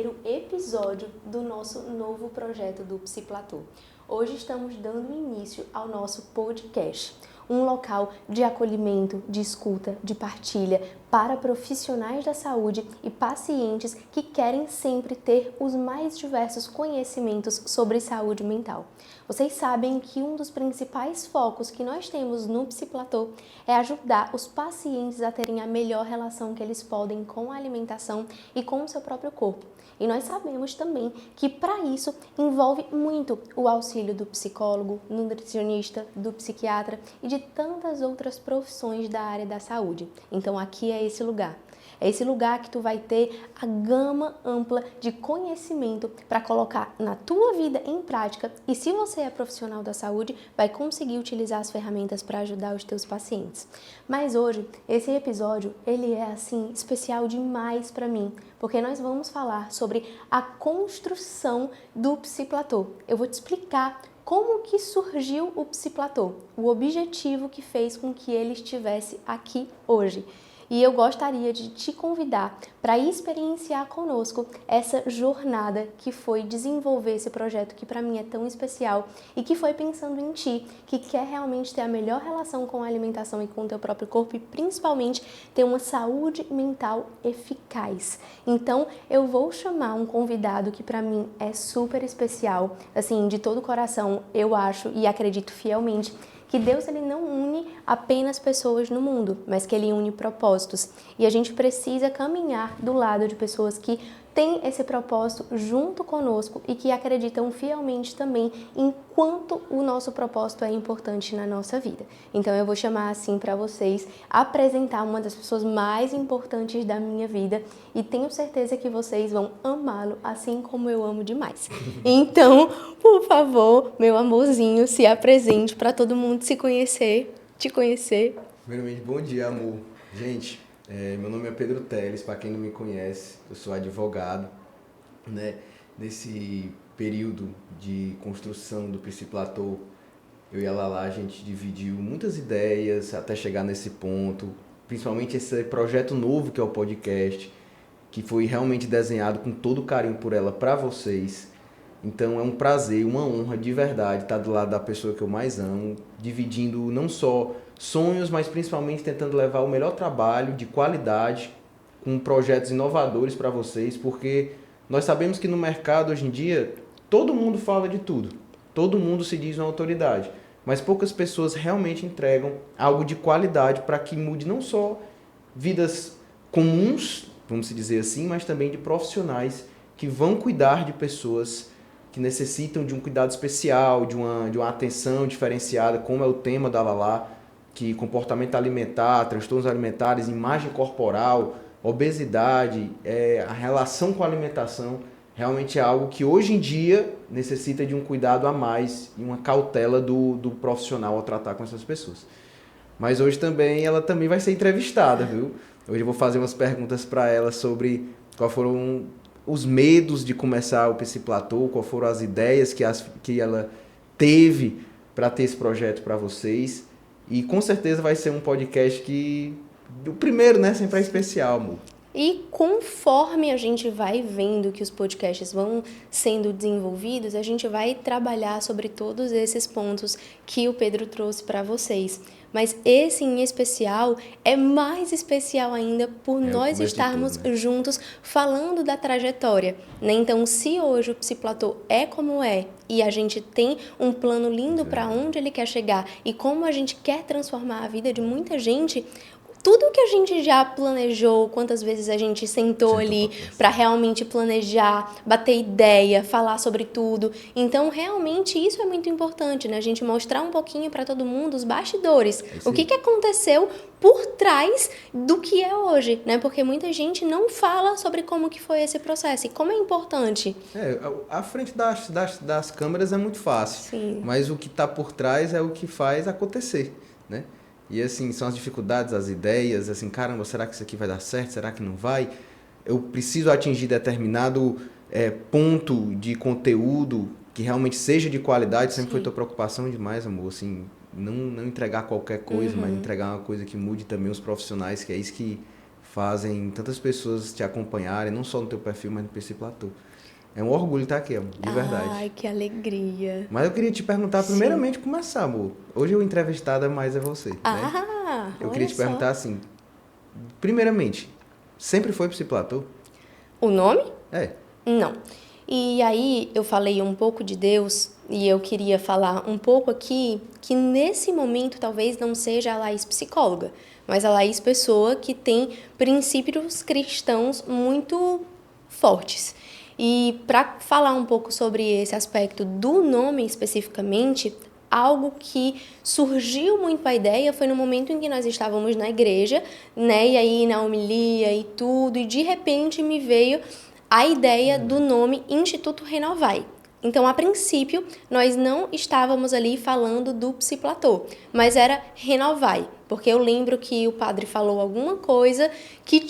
primeiro episódio do nosso novo projeto do Psiplatô. Hoje estamos dando início ao nosso podcast, um local de acolhimento, de escuta, de partilha para profissionais da saúde e pacientes que querem sempre ter os mais diversos conhecimentos sobre saúde mental. Vocês sabem que um dos principais focos que nós temos no Psiplatô é ajudar os pacientes a terem a melhor relação que eles podem com a alimentação e com o seu próprio corpo. E nós sabemos também que para isso envolve muito o auxílio do psicólogo, nutricionista, do psiquiatra e de tantas outras profissões da área da saúde. Então aqui é esse lugar. É esse lugar que tu vai ter a gama ampla de conhecimento para colocar na tua vida em prática e se você é profissional da saúde, vai conseguir utilizar as ferramentas para ajudar os teus pacientes. Mas hoje, esse episódio, ele é assim especial demais para mim, porque nós vamos falar sobre a construção do Psiplatô. Eu vou te explicar como que surgiu o Psiplatô, o objetivo que fez com que ele estivesse aqui hoje. E eu gostaria de te convidar para experienciar conosco essa jornada que foi desenvolver esse projeto que para mim é tão especial e que foi pensando em ti, que quer realmente ter a melhor relação com a alimentação e com o teu próprio corpo e principalmente ter uma saúde mental eficaz. Então eu vou chamar um convidado que para mim é super especial, assim, de todo o coração, eu acho e acredito fielmente que Deus ele não une apenas pessoas no mundo, mas que ele une propósitos. E a gente precisa caminhar do lado de pessoas que têm esse propósito junto conosco e que acreditam fielmente também em quanto o nosso propósito é importante na nossa vida. Então eu vou chamar assim para vocês apresentar uma das pessoas mais importantes da minha vida e tenho certeza que vocês vão amá-lo assim como eu amo demais. Então, por favor, meu amorzinho, se apresente para todo mundo se conhecer, te conhecer. Primeiramente, bom dia, amor. Gente, meu nome é Pedro Teles, para quem não me conhece, eu sou advogado, né? Nesse período de construção do Psiplatô, eu e a Lala, a gente dividiu muitas ideias até chegar nesse ponto, principalmente esse projeto novo que é o podcast, que foi realmente desenhado com todo carinho por ela para vocês. Então é um prazer, uma honra de verdade estar do lado da pessoa que eu mais amo, dividindo não só sonhos, mas principalmente tentando levar o melhor trabalho de qualidade, com projetos inovadores para vocês, porque nós sabemos que no mercado hoje em dia todo mundo fala de tudo, todo mundo se diz uma autoridade, mas poucas pessoas realmente entregam algo de qualidade para que mude não só vidas comuns, vamos dizer assim, mas também de profissionais que vão cuidar de pessoas que necessitam de um cuidado especial, de uma atenção diferenciada, como é o tema da Lala, que comportamento alimentar, transtornos alimentares, imagem corporal, obesidade, a relação com a alimentação, realmente é algo que hoje em dia necessita de um cuidado a mais e uma cautela do profissional ao tratar com essas pessoas. Mas hoje também ela também vai ser entrevistada, viu? Hoje eu vou fazer umas perguntas para ela sobre quais foram os medos de começar o Psiplatô, quais foram as ideias que ela teve para ter esse projeto para vocês. E com certeza vai ser um podcast que... O primeiro, né? Sempre é especial, amor. E conforme a gente vai vendo que os podcasts vão sendo desenvolvidos, a gente vai trabalhar sobre todos esses pontos que o Pedro trouxe para vocês. Mas esse em especial é mais especial ainda por nós estarmos tudo, né? juntos falando da trajetória, né? Então, se hoje o Psiplatô é como é e a gente tem um plano lindo para onde ele quer chegar e como a gente quer transformar a vida de muita gente, tudo que a gente já planejou, quantas vezes a gente sentou ali para realmente planejar, bater ideia, falar sobre tudo. Então, realmente, isso é muito importante, né? A gente mostrar um pouquinho para todo mundo os bastidores. O que aconteceu por trás do que é hoje, né? Porque muita gente não fala sobre como que foi esse processo e como é importante. A frente das câmeras é muito fácil, Sim. Mas o que está por trás é o que faz acontecer, né? E assim, são as dificuldades, as ideias, assim, caramba, será que isso aqui vai dar certo? Será que não vai? Eu preciso atingir determinado ponto de conteúdo que realmente seja de qualidade, sempre foi tua preocupação demais, amor, assim, não entregar qualquer coisa, mas entregar uma coisa que mude também os profissionais, que é isso que fazem tantas pessoas te acompanharem, não só no teu perfil, mas no Psiplatô. É um orgulho estar aqui, amor, de verdade. Ai, que alegria. Mas eu queria te perguntar, primeiramente, começar, amor. Hoje o entrevistado mais é você, né? Eu queria te perguntar assim, primeiramente, sempre foi Psiplatô? O nome? É. Não. E aí eu falei um pouco de Deus e eu queria falar um pouco aqui que nesse momento talvez não seja a Laís psicóloga, mas a Laís pessoa que tem princípios cristãos muito fortes. E para falar um pouco sobre esse aspecto do nome especificamente, algo que surgiu muito a ideia foi no momento em que nós estávamos na igreja, né? E aí na homilia e tudo, e de repente me veio a ideia do nome Instituto Renovai. Então, a princípio, nós não estávamos ali falando do Psiplatô, mas era Renovai, porque eu lembro que o padre falou alguma coisa que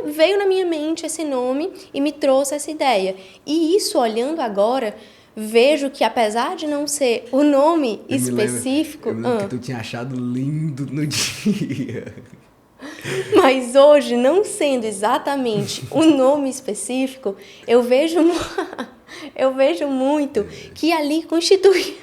veio na minha mente esse nome e me trouxe essa ideia. E isso, olhando agora, vejo que apesar de não ser o nome específico... Eu me lembro que tu tinha achado lindo no dia. Mas hoje, não sendo exatamente o nome específico, eu vejo muito que ali constituía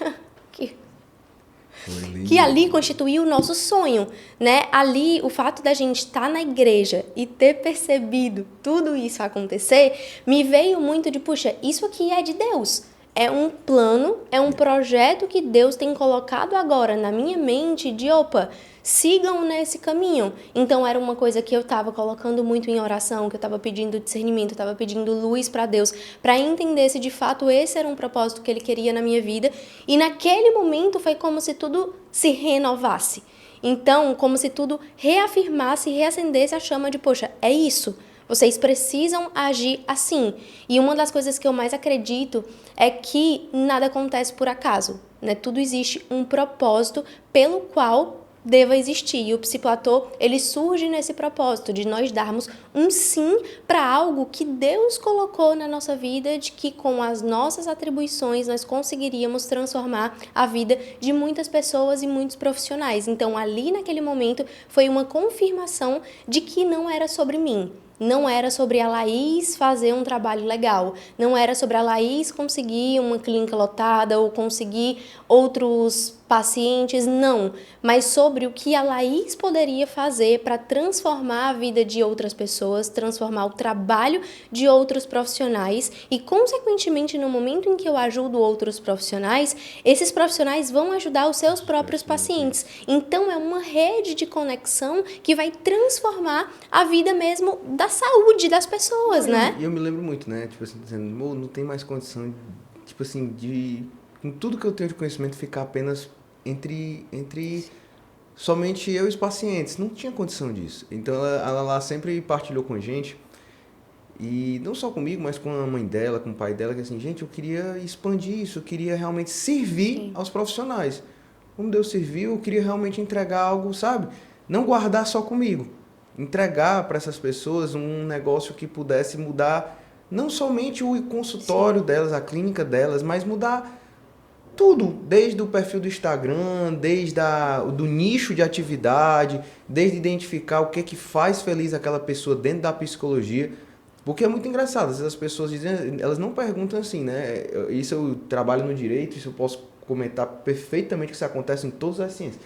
o nosso sonho, né? Ali, o fato da gente estar na igreja e ter percebido tudo isso acontecer, me veio muito de, puxa, isso aqui é de Deus. É um plano, é um projeto que Deus tem colocado agora na minha mente de, opa, sigam nesse caminho. Então, era uma coisa que eu estava colocando muito em oração, que eu estava pedindo discernimento, eu estava pedindo luz para Deus, para entender se de fato esse era um propósito que Ele queria na minha vida. E naquele momento foi como se tudo se renovasse. Então, como se tudo reafirmasse e reacendesse a chama de, poxa, é isso. Vocês precisam agir assim. E uma das coisas que eu mais acredito é que nada acontece por acaso, né? Tudo existe um propósito pelo qual deva existir. E o Psiplatô, ele surge nesse propósito de nós darmos um sim para algo que Deus colocou na nossa vida, de que com as nossas atribuições nós conseguiríamos transformar a vida de muitas pessoas e muitos profissionais. Então, ali naquele momento, foi uma confirmação de que não era sobre mim. Não era sobre a Laís fazer um trabalho legal, não era sobre a Laís conseguir uma clínica lotada ou conseguir outros pacientes, não, mas sobre o que a Laís poderia fazer para transformar a vida de outras pessoas, transformar o trabalho de outros profissionais e, consequentemente, no momento em que eu ajudo outros profissionais, esses profissionais vão ajudar os seus próprios pacientes. Então, é uma rede de conexão que vai transformar a vida mesmo da saúde das pessoas, né? E eu me lembro muito, né? Tipo assim, dizendo, não tem mais condição, tipo assim, de, com tudo que eu tenho de conhecimento, ficar apenas entre somente eu e os pacientes. Não tinha condição disso. Então, ela lá sempre partilhou com a gente, e não só comigo, mas com a mãe dela, com o pai dela, que assim, gente, eu queria expandir isso, eu queria realmente servir aos profissionais. Como Deus serviu, eu queria realmente entregar algo, sabe? Não guardar só comigo. Entregar para essas pessoas um negócio que pudesse mudar não somente o consultório delas, a clínica delas, mas mudar tudo, desde o perfil do Instagram, desde do nicho de atividade, desde identificar o que é que faz feliz aquela pessoa dentro da psicologia. Porque é muito engraçado, às vezes as pessoas dizem, elas não perguntam assim, né? Isso eu trabalho no direito, isso eu posso comentar perfeitamente que isso acontece em todas as ciências.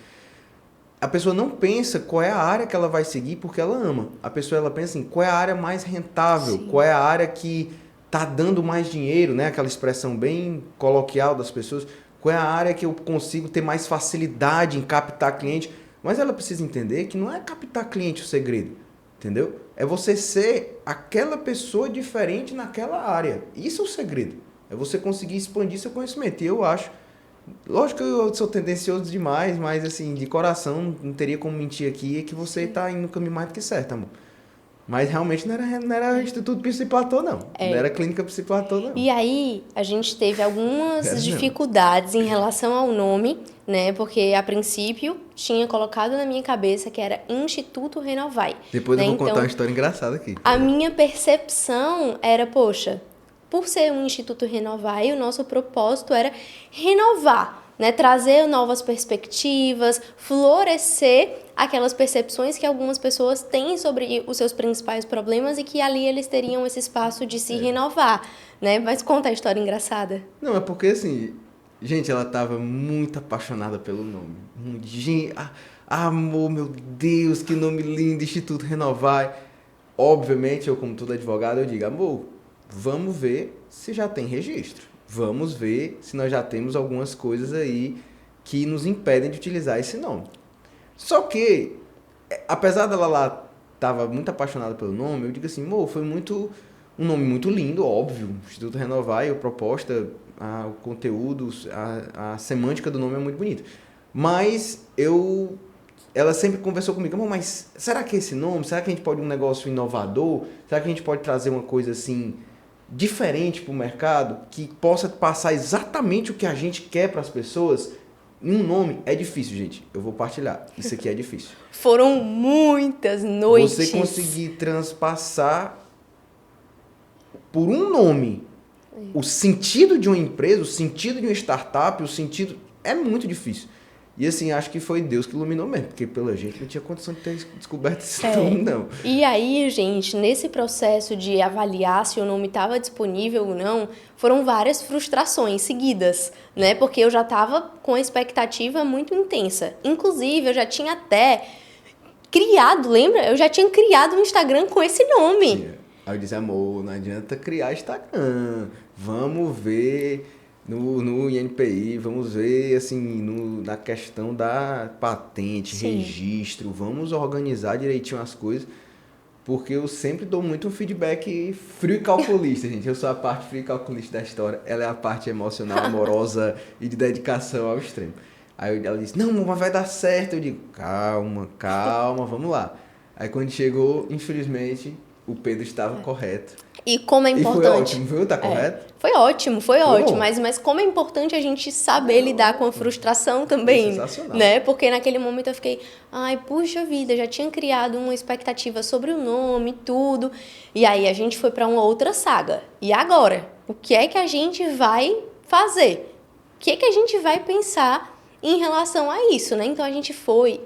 A pessoa não pensa qual é a área que ela vai seguir porque ela ama. A pessoa ela pensa assim, qual é a área mais rentável, qual é a área que está dando mais dinheiro, né? Aquela expressão bem coloquial das pessoas. Qual é a área que eu consigo ter mais facilidade em captar cliente. Mas ela precisa entender que não é captar cliente o segredo, entendeu? É você ser aquela pessoa diferente naquela área. Isso é o segredo. É você conseguir expandir seu conhecimento. E eu acho... Lógico que eu sou tendencioso demais, mas assim, de coração, não teria como mentir aqui, é que você está indo no caminho mais do que certo, amor. Mas realmente não era Instituto Psiplatô, não. Não era Clínica Psiplatô, não. E aí, a gente teve algumas dificuldades em relação ao nome, né? Porque, a princípio, tinha colocado na minha cabeça que era Instituto Renovai. Depois né? eu vou contar uma história engraçada aqui. A minha percepção era, poxa... Por ser um Instituto Renovai, o nosso propósito era renovar, né? Trazer novas perspectivas, florescer aquelas percepções que algumas pessoas têm sobre os seus principais problemas e que ali eles teriam esse espaço de se renovar, né? Mas conta a história engraçada. Não, é porque assim, gente, ela tava muito apaixonada pelo nome. Gente, amor, meu Deus, que nome lindo, Instituto Renovar. Obviamente, eu como todo advogado, eu digo, amor, vamos ver se já tem registro. Vamos ver se nós já temos algumas coisas aí que nos impedem de utilizar esse nome. Só que, apesar dela lá tava muito apaixonada pelo nome, eu digo assim, amor, foi um nome muito lindo, óbvio. Instituto Renovar e a proposta, o conteúdo, a semântica do nome é muito bonita. Mas ela sempre conversou comigo, amor, mas será que esse nome, será que a gente pode um negócio inovador? Será que a gente pode trazer uma coisa assim diferente para o mercado, que possa passar exatamente o que a gente quer para as pessoas? Um nome é difícil, gente. Eu vou partilhar. Isso aqui é difícil. Foram muitas noites. Você conseguir transpassar por um nome o sentido de uma empresa, o sentido de uma startup, o sentido... É muito difícil. E assim, acho que foi Deus que iluminou mesmo, porque pela gente não tinha condição de ter descoberto esse nome, não. E aí, gente, nesse processo de avaliar se o nome estava disponível ou não, foram várias frustrações seguidas, né? Porque eu já estava com a expectativa muito intensa. Inclusive, eu já tinha até criado, lembra? Eu já tinha criado um Instagram com esse nome. Sim. Aí eu disse, amor, não adianta criar Instagram, vamos ver... No INPI, vamos ver assim, na questão da patente, Sim. registro, vamos organizar direitinho as coisas, porque eu sempre dou muito um feedback frio e calculista, gente. Eu sou a parte frio e calculista da história, ela é a parte emocional, amorosa e de dedicação ao extremo. Aí ela disse, não, mas vai dar certo. Eu digo, calma, vamos lá. Aí quando chegou, infelizmente, o Pedro estava correto. E como é importante... E foi ótimo, viu? Tá correto? Foi ótimo. Mas como é importante a gente saber lidar com a frustração também. Sensacional. Né? Porque naquele momento eu fiquei, ai, puxa vida, já tinha criado uma expectativa sobre o nome, tudo. E aí a gente foi para uma outra saga. E agora? O que é que a gente vai fazer? O que é que a gente vai pensar em relação a isso, né? Então a gente foi,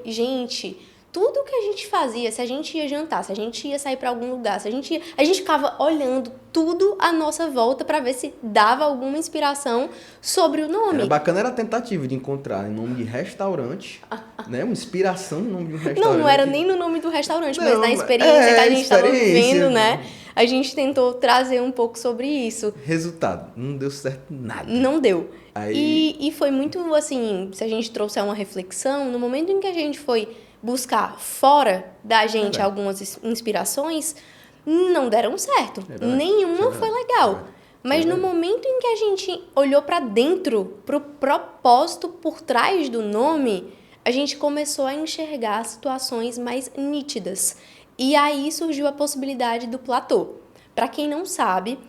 tudo que a gente fazia, se a gente ia jantar, se a gente ia sair para algum lugar, a gente ficava olhando tudo à nossa volta para ver se dava alguma inspiração sobre o nome. Era bacana, era a tentativa de encontrar em nome de restaurante, né? Uma inspiração no nome de um restaurante. Não era nem no nome do restaurante, mas na experiência que a gente estava vivendo, né? A gente tentou trazer um pouco sobre isso. Resultado, não deu certo nada. Não deu. Aí... E foi muito assim, se a gente trouxer uma reflexão, no momento em que a gente foi buscar fora da gente algumas inspirações, não deram certo. Nenhuma foi legal. Mas no momento em que a gente olhou para dentro, para o propósito por trás do nome, a gente começou a enxergar situações mais nítidas. E aí surgiu a possibilidade do platô. Para quem não sabe,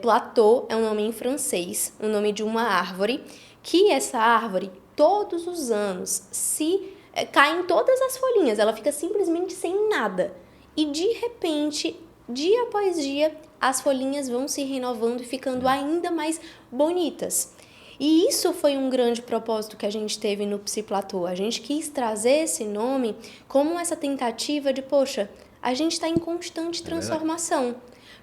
platô é um nome em francês, o nome de uma árvore, que essa árvore, todos os anos, caem todas as folhinhas, ela fica simplesmente sem nada. E de repente, dia após dia, as folhinhas vão se renovando e ficando ainda mais bonitas. E isso foi um grande propósito que a gente teve no Psiplatô. A gente quis trazer esse nome como essa tentativa de, poxa, a gente está em constante transformação.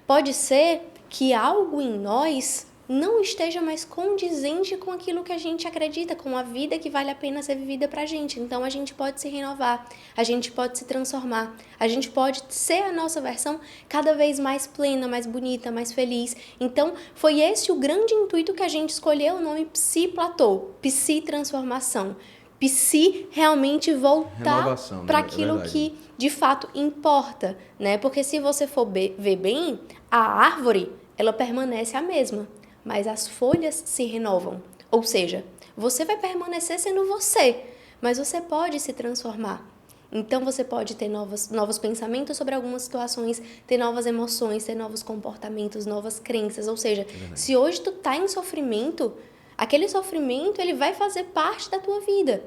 Pode ser que algo em nós não esteja mais condizente com aquilo que a gente acredita, com a vida que vale a pena ser vivida pra gente. Então, a gente pode se renovar, a gente pode se transformar, a gente pode ser a nossa versão cada vez mais plena, mais bonita, mais feliz. Então, foi esse o grande intuito que a gente escolheu o nome Psiplatô, Psi-transformação. Psi realmente voltar para aquilo que de fato importa, né? Porque se você for ver bem, a árvore, ela permanece a mesma, mas as folhas se renovam. Ou seja, você vai permanecer sendo você, mas você pode se transformar. Então, você pode ter novos pensamentos sobre algumas situações, ter novas emoções, ter novos comportamentos, novas crenças. Ou seja, se hoje tu tá em sofrimento, aquele sofrimento ele vai fazer parte da tua vida.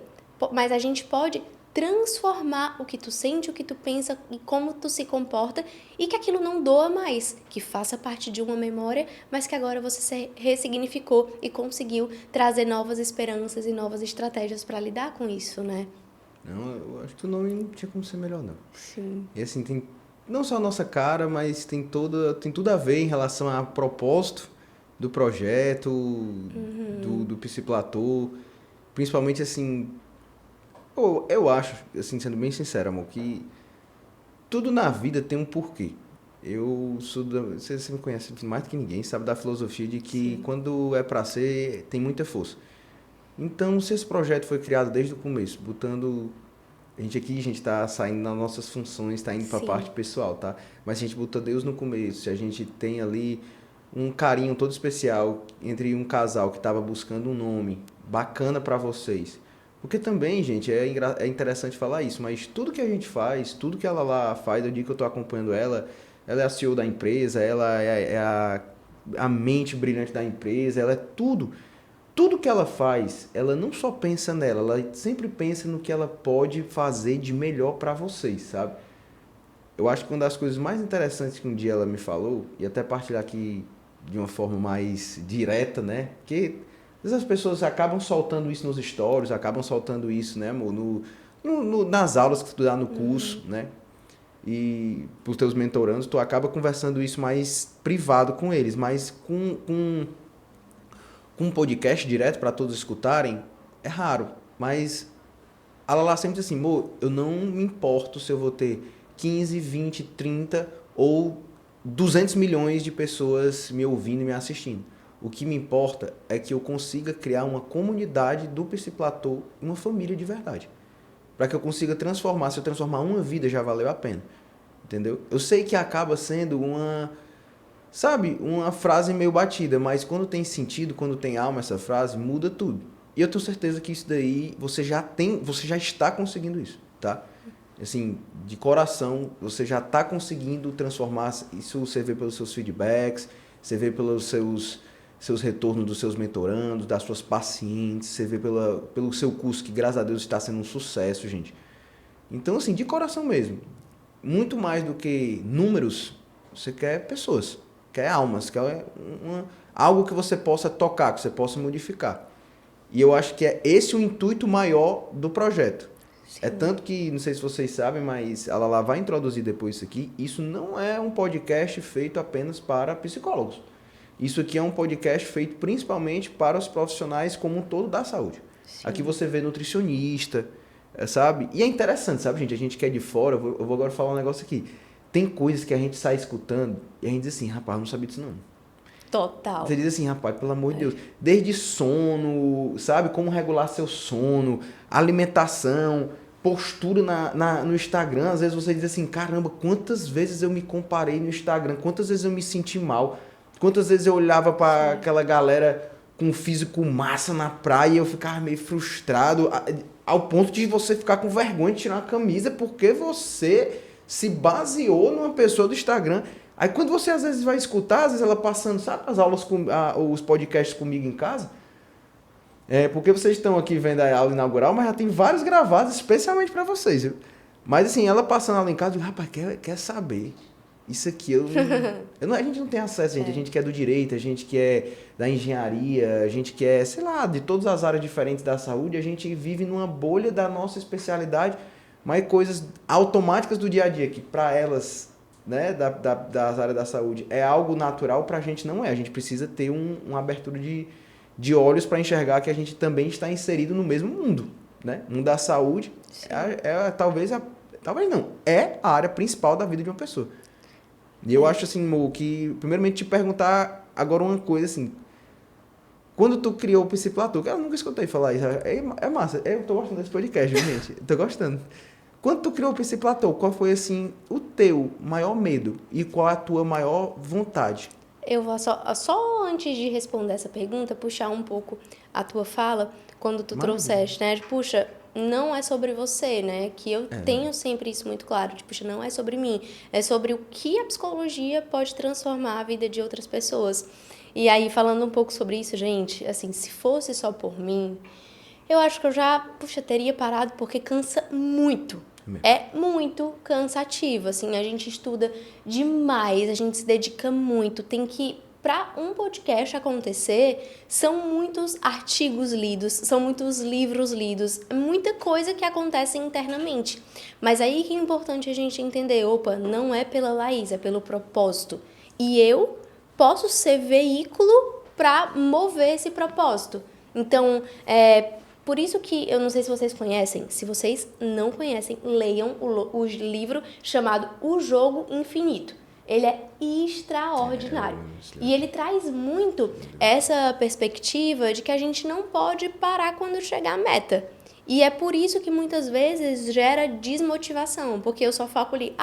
Mas a gente pode transformar o que tu sente, o que tu pensa e como tu se comporta e que aquilo não doa mais, que faça parte de uma memória, mas que agora você se ressignificou e conseguiu trazer novas esperanças e novas estratégias para lidar com isso, né? Não, eu acho que o nome não tinha como ser melhor, não. Sim. E assim, tem não só a nossa cara, mas tem tudo a ver em relação ao propósito do projeto, do Psiplatô. Principalmente, assim, eu acho, assim, sendo bem sincero, amor, que tudo na vida tem um porquê. Você me conhece mais do que ninguém, sabe da filosofia de que quando é pra ser, tem muita força. Então, se esse projeto foi criado desde o começo, botando... A gente tá saindo das nossas funções, tá indo pra parte pessoal, tá? Mas a gente botou Deus no começo, a gente tem ali um carinho todo especial entre um casal que tava buscando um nome bacana pra vocês. Porque também, gente, é interessante falar isso, mas tudo que a gente faz, tudo que ela lá faz, eu digo que eu tô acompanhando ela é a CEO da empresa, ela é a mente brilhante da empresa, ela é tudo. Tudo que ela faz, ela não só pensa nela, ela sempre pensa no que ela pode fazer de melhor para vocês, sabe? Eu acho que uma das coisas mais interessantes que um dia ela me falou, e até partilhar aqui de uma forma mais direta, né? Porque às vezes as pessoas acabam soltando isso nos stories, acabam soltando isso, né, amor? Nas aulas que tu dá no curso, né? E pros teus mentorandos, tu acaba conversando isso mais privado com eles, mas com um podcast direto para todos escutarem, é raro. Mas a Lala sempre diz assim, amor, eu não me importo se eu vou ter 15, 20, 30 ou 200 milhões de pessoas me ouvindo e me assistindo. O que me importa é que eu consiga criar uma comunidade do Psiplatô, uma família de verdade. Para que eu consiga transformar, se eu transformar uma vida já valeu a pena. Entendeu? Eu sei que acaba sendo sabe, uma frase meio batida, mas quando tem sentido, quando tem alma essa frase, muda tudo. E eu tenho certeza que isso daí você já está conseguindo isso, tá? Assim, de coração, você já está conseguindo transformar isso, você vê pelos seus feedbacks, você vê pelos seus retornos dos seus mentorandos, das suas pacientes, você vê pelo seu curso que graças a Deus está sendo um sucesso, gente. Então, assim, de coração mesmo, muito mais do que números, você quer pessoas. Quer almas, quer algo que você possa tocar, que você possa modificar. E eu acho que é esse o intuito maior do projeto. Sim. É tanto que, não sei se vocês sabem, mas ela lá vai introduzir depois isso aqui, isso não é um podcast feito apenas para psicólogos. Isso aqui é um podcast feito principalmente para os profissionais como um todo da saúde. Sim. Aqui você vê nutricionista, sabe? E é interessante, sabe, gente? A gente que é de fora, eu vou agora falar um negócio aqui. Tem coisas que a gente sai escutando e a gente diz assim, rapaz, não sabia disso não. Total. Você diz assim, rapaz, pelo amor de Deus. Desde sono, sabe? Como regular seu sono, alimentação, postura no Instagram. Às vezes você diz assim, caramba, quantas vezes eu me comparei no Instagram, quantas vezes eu me senti mal, quantas vezes eu olhava para aquela galera com físico massa na praia e eu ficava meio frustrado, ao ponto de você ficar com vergonha de tirar a camisa porque você se baseou numa pessoa do Instagram. Aí quando você às vezes vai escutar, às vezes ela passando, sabe, as aulas, os podcasts comigo em casa, porque vocês estão aqui vendo a aula inaugural, mas já tem vários gravados especialmente para vocês, viu? Mas assim, ela passando a aula em casa, eu digo, rapaz, quer saber? Isso aqui, a gente não tem acesso, gente. A gente que é do direito, a gente que é da engenharia, a gente que é, sei lá, de todas as áreas diferentes da saúde, a gente vive numa bolha da nossa especialidade, mas coisas automáticas do dia a dia, que para elas, né, das áreas da saúde, é algo natural, para a gente não é. A gente precisa ter uma abertura de olhos para enxergar que a gente também está inserido no mesmo mundo, né? O mundo da saúde talvez não, é a área principal da vida de uma pessoa. E eu acho assim, Mo, que primeiramente te perguntar agora uma coisa assim, quando tu criou o Psiplatô, eu nunca escutei falar isso, é massa, eu tô gostando desse podcast, gente, tô gostando. Quando tu criou o Psiplatô, qual foi assim o teu maior medo e qual a tua maior vontade? Eu vou só antes de responder essa pergunta, puxar um pouco a tua fala, quando tu trouxeste, né? Puxa, não é sobre você, né? Que eu tenho sempre isso muito claro. Tipo, puxa, não é sobre mim. É sobre o que a psicologia pode transformar a vida de outras pessoas. E aí, falando um pouco sobre isso, gente, assim, se fosse só por mim, eu acho que eu já, teria parado porque cansa muito. É muito cansativo, assim, a gente estuda demais, a gente se dedica muito, tem que... Para um podcast acontecer, são muitos artigos lidos, são muitos livros lidos, muita coisa que acontece internamente. Mas aí que é importante a gente entender, opa, não é pela Laís, é pelo propósito. E eu posso ser veículo para mover esse propósito. Então, por isso que, eu não sei se vocês conhecem, se vocês não conhecem, leiam o livro chamado O Jogo Infinito. Ele é extraordinário. E ele traz muito essa perspectiva de que a gente não pode parar quando chegar à meta. E é por isso que muitas vezes gera desmotivação, porque eu só foco ali,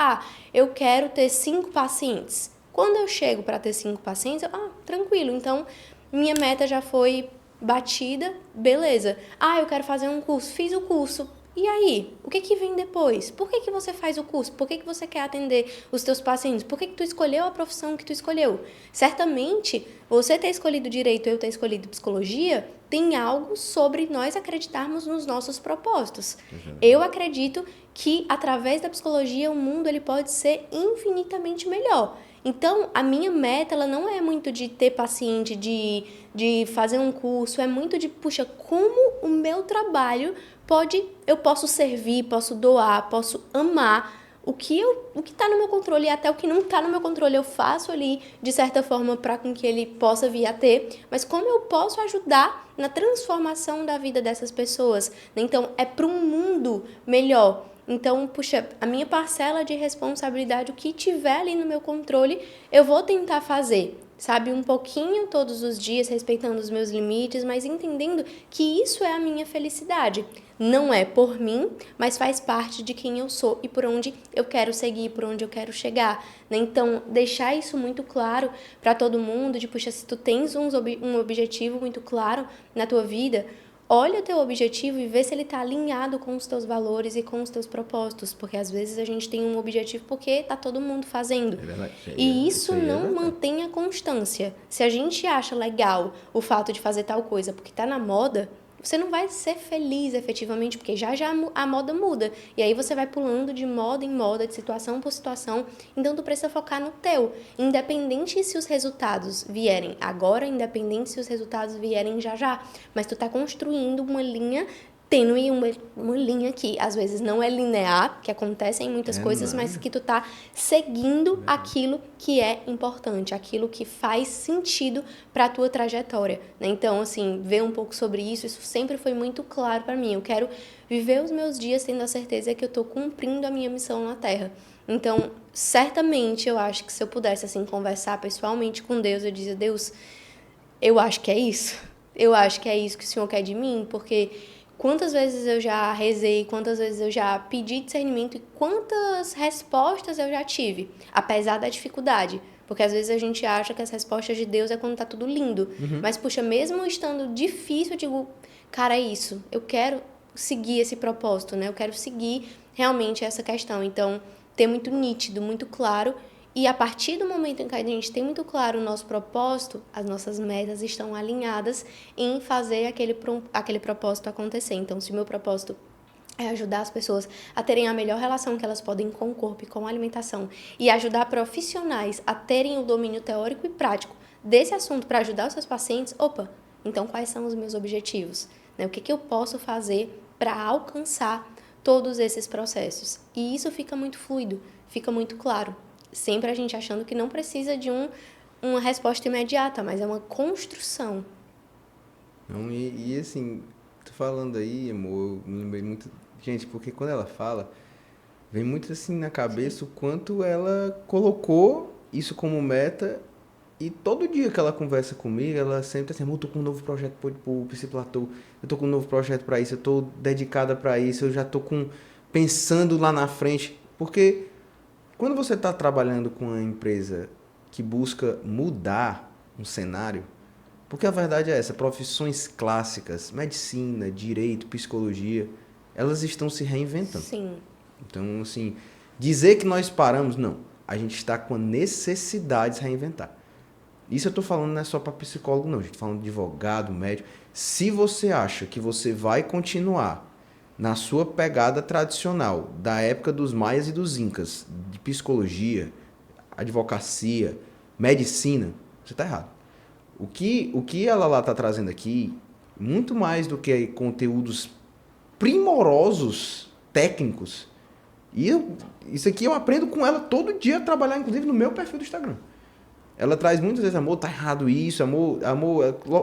eu quero ter 5 pacientes. Quando eu chego para ter 5 pacientes, tranquilo, então minha meta já foi batida, beleza. Eu quero fazer um curso, fiz o curso. E aí, o que vem depois? Por que você faz o curso? Por que você quer atender os teus pacientes? Por que tu escolheu a profissão que tu escolheu? Certamente, você ter escolhido direito, eu ter escolhido psicologia, tem algo sobre nós acreditarmos nos nossos propósitos. Eu acredito que, através da psicologia, o mundo ele pode ser infinitamente melhor. Então, a minha meta, ela não é muito de ter paciente, de fazer um curso, é muito de, como o meu trabalho eu posso servir, posso doar, posso amar o que está no meu controle e até o que não está no meu controle eu faço ali, de certa forma, para com que ele possa vir a ter, mas como eu posso ajudar na transformação da vida dessas pessoas. Então, é para um mundo melhor. Então, a minha parcela de responsabilidade, o que tiver ali no meu controle, eu vou tentar fazer. Sabe, um pouquinho todos os dias, respeitando os meus limites, mas entendendo que isso é a minha felicidade. Não é por mim, mas faz parte de quem eu sou e por onde eu quero seguir, por onde eu quero chegar, né? Então, deixar isso muito claro para todo mundo, de, se tu tens um objetivo muito claro na tua vida, olha o teu objetivo e vê se ele está alinhado com os teus valores e com os teus propósitos, porque às vezes a gente tem um objetivo porque está todo mundo fazendo. É verdade. E isso não mantém a constância. Se a gente acha legal o fato de fazer tal coisa porque está na moda, você não vai ser feliz efetivamente, porque já a moda muda. E aí você vai pulando de moda em moda, de situação por situação. Então, tu precisa focar no teu. Independente se os resultados vierem agora, independente se os resultados vierem já. Mas tu tá construindo uma linha tênue, uma linha que às vezes não é linear, que acontecem muitas coisas, mas que tu tá seguindo aquilo que é importante, aquilo que faz sentido para a tua trajetória, né? Então, assim, ver um pouco sobre isso sempre foi muito claro para mim. Eu quero viver os meus dias tendo a certeza que eu tô cumprindo a minha missão na Terra. Então, certamente, eu acho que se eu pudesse, assim, conversar pessoalmente com Deus, eu dizia, Deus, eu acho que é isso. Eu acho que é isso que o Senhor quer de mim, porque quantas vezes eu já rezei, quantas vezes eu já pedi discernimento e quantas respostas eu já tive, apesar da dificuldade. Porque às vezes a gente acha que as respostas de Deus é quando tá tudo lindo. Mas, mesmo estando difícil, eu digo, cara, é isso. Eu quero seguir esse propósito, né? Eu quero seguir realmente essa questão. Então, ter muito nítido, muito claro. E a partir do momento em que a gente tem muito claro o nosso propósito, as nossas metas estão alinhadas em fazer aquele propósito acontecer. Então, se o meu propósito é ajudar as pessoas a terem a melhor relação que elas podem com o corpo e com a alimentação e ajudar profissionais a terem o domínio teórico e prático desse assunto para ajudar os seus pacientes, então quais são os meus objetivos? Né? O que eu posso fazer para alcançar todos esses processos? E isso fica muito fluido, fica muito claro. Sempre a gente achando que não precisa de uma resposta imediata, mas é uma construção. Não, e assim, tô falando aí, amor, eu me lembrei muito... Gente, porque quando ela fala, vem muito assim na cabeça o quanto ela colocou isso como meta e todo dia que ela conversa comigo, ela sempre assim, eu tô com um novo projeto pro Psiplatô, eu tô com um novo projeto para isso, eu tô dedicada para isso, eu já tô pensando lá na frente, porque... Quando você está trabalhando com uma empresa que busca mudar um cenário, porque a verdade é essa, profissões clássicas, medicina, direito, psicologia, elas estão se reinventando. Sim. Então, assim, dizer que nós paramos, não. A gente está com a necessidade de se reinventar. Isso eu tô falando não é só para psicólogo, não. A gente tá falando de advogado, médico. Se você acha que você vai continuar na sua pegada tradicional, da época dos maias e dos incas, de psicologia, advocacia, medicina, você tá errado. O que ela lá tá trazendo aqui, muito mais do que conteúdos primorosos, técnicos, isso aqui eu aprendo com ela todo dia a trabalhar, inclusive no meu perfil do Instagram. Ela traz muitas vezes, amor, tá errado isso, amor,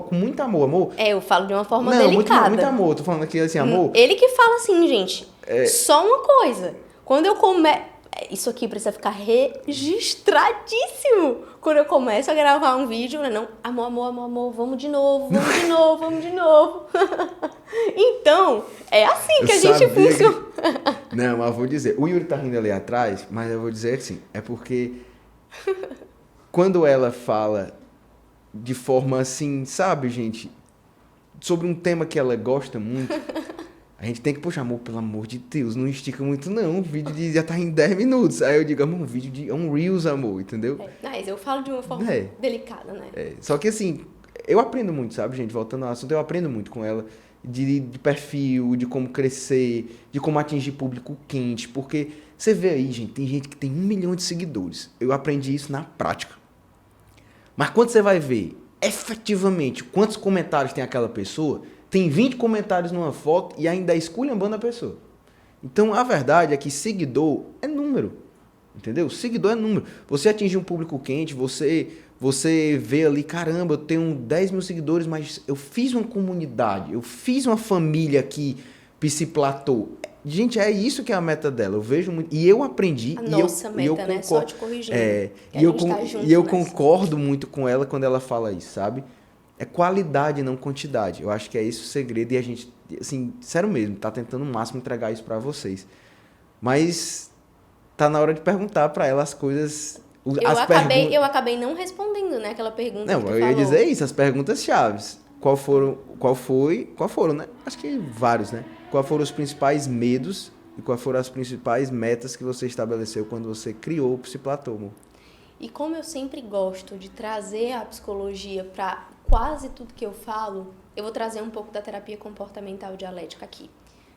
com muito amor. Eu falo de uma forma Não, delicada. muito amor, tô falando aqui assim, amor. Ele que fala assim, gente, só uma coisa, quando eu começo, isso aqui precisa ficar registradíssimo, quando eu começo a gravar um vídeo, não, amor, vamos de novo. Então, é assim que a gente funciona. Não, mas eu vou dizer, o Yuri tá rindo ali atrás, mas eu vou dizer assim, é porque quando ela fala de forma assim, sabe, gente, sobre um tema que ela gosta muito, a gente tem que puxar, amor, pelo amor de Deus, não estica muito não, o vídeo já tá em 10 minutos. Aí eu digo, amor, um vídeo é um Reels, amor, entendeu? Mas eu falo de uma forma delicada, né? Só que assim, eu aprendo muito, sabe, gente, voltando ao assunto, eu aprendo muito com ela, de perfil, de como crescer, de como atingir público quente, porque você vê aí, gente, tem gente que tem 1 milhão de seguidores. Eu aprendi isso na prática. Mas quando você vai ver efetivamente quantos comentários tem aquela pessoa, tem 20 comentários numa foto e ainda esculhambando a pessoa. Então, a verdade é que seguidor é número, entendeu? Seguidor é número. Você atingir um público quente, você vê ali, caramba, eu tenho 10 mil seguidores, mas eu fiz uma comunidade, eu fiz uma família aqui, Psiplatô. Gente, é isso que é a meta dela. Eu vejo muito. E eu aprendi. A nossa meta, né? Só te corrigindo. E eu concordo muito com ela quando ela fala isso, sabe? É qualidade, não quantidade. Eu acho que é esse o segredo. E a gente, assim, sério mesmo, tá tentando o máximo entregar isso pra vocês. Mas tá na hora de perguntar pra ela as coisas. Eu acabei não respondendo, né? Aquela pergunta não, que tu eu ia falou. dizer isso, as perguntas chaves. Qual foram, né? Acho que vários, né? Quais foram os principais medos e quais foram as principais metas que você estabeleceu quando você criou o Psiplatô, amor? E como eu sempre gosto de trazer a psicologia para quase tudo que eu falo, eu vou trazer um pouco da terapia comportamental dialética aqui.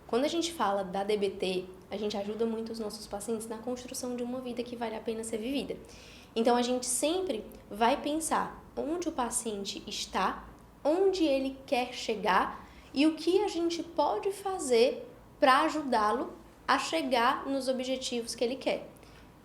Quando a gente fala da DBT, a gente ajuda muito os nossos pacientes na construção de uma vida que vale a pena ser vivida. Então, a gente sempre vai pensar onde o paciente está, onde ele quer chegar e o que a gente pode fazer para ajudá-lo a chegar nos objetivos que ele quer.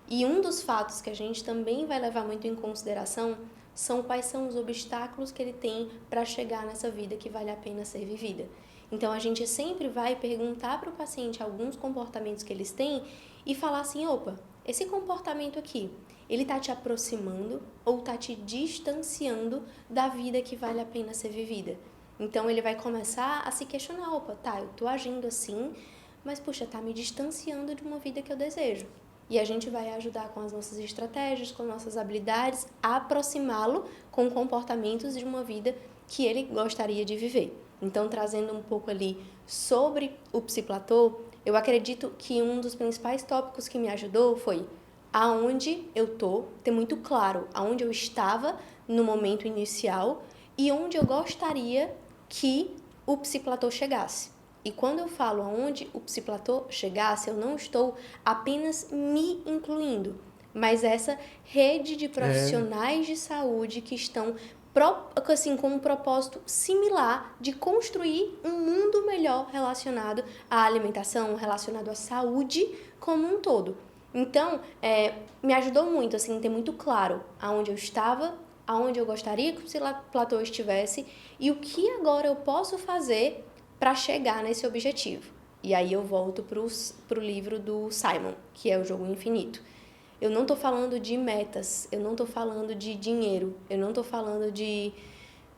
E um dos fatos que a gente também vai levar muito em consideração são quais são os obstáculos que ele tem para chegar nessa vida que vale a pena ser vivida. Então, a gente sempre vai perguntar para o paciente alguns comportamentos que eles têm e falar assim, opa, esse comportamento aqui, ele está te aproximando ou está te distanciando da vida que vale a pena ser vivida? Então, ele vai começar a se questionar, opa, tá, eu tô agindo assim, mas, puxa, tá me distanciando de uma vida que eu desejo. E a gente vai ajudar com as nossas estratégias, com nossas habilidades, a aproximá-lo com comportamentos de uma vida que ele gostaria de viver. Então, trazendo um pouco ali sobre o Psiplatô, eu acredito que um dos principais tópicos que me ajudou foi aonde eu tô, ter muito claro aonde eu estava no momento inicial e onde eu gostaria que o Psiplatô chegasse. E quando eu falo aonde o Psiplatô chegasse, eu não estou apenas me incluindo, mas essa rede de profissionais de saúde que estão assim, com um propósito similar de construir um mundo melhor relacionado à alimentação, relacionado à saúde como um todo. Então, me ajudou muito, assim, ter muito claro aonde eu estava, aonde eu gostaria que o Psiplatô estivesse e o que agora eu posso fazer para chegar nesse objetivo. E aí eu volto pro livro do Simon, que é o Jogo Infinito. Eu não estou falando de metas, eu não estou falando de dinheiro, eu não estou falando de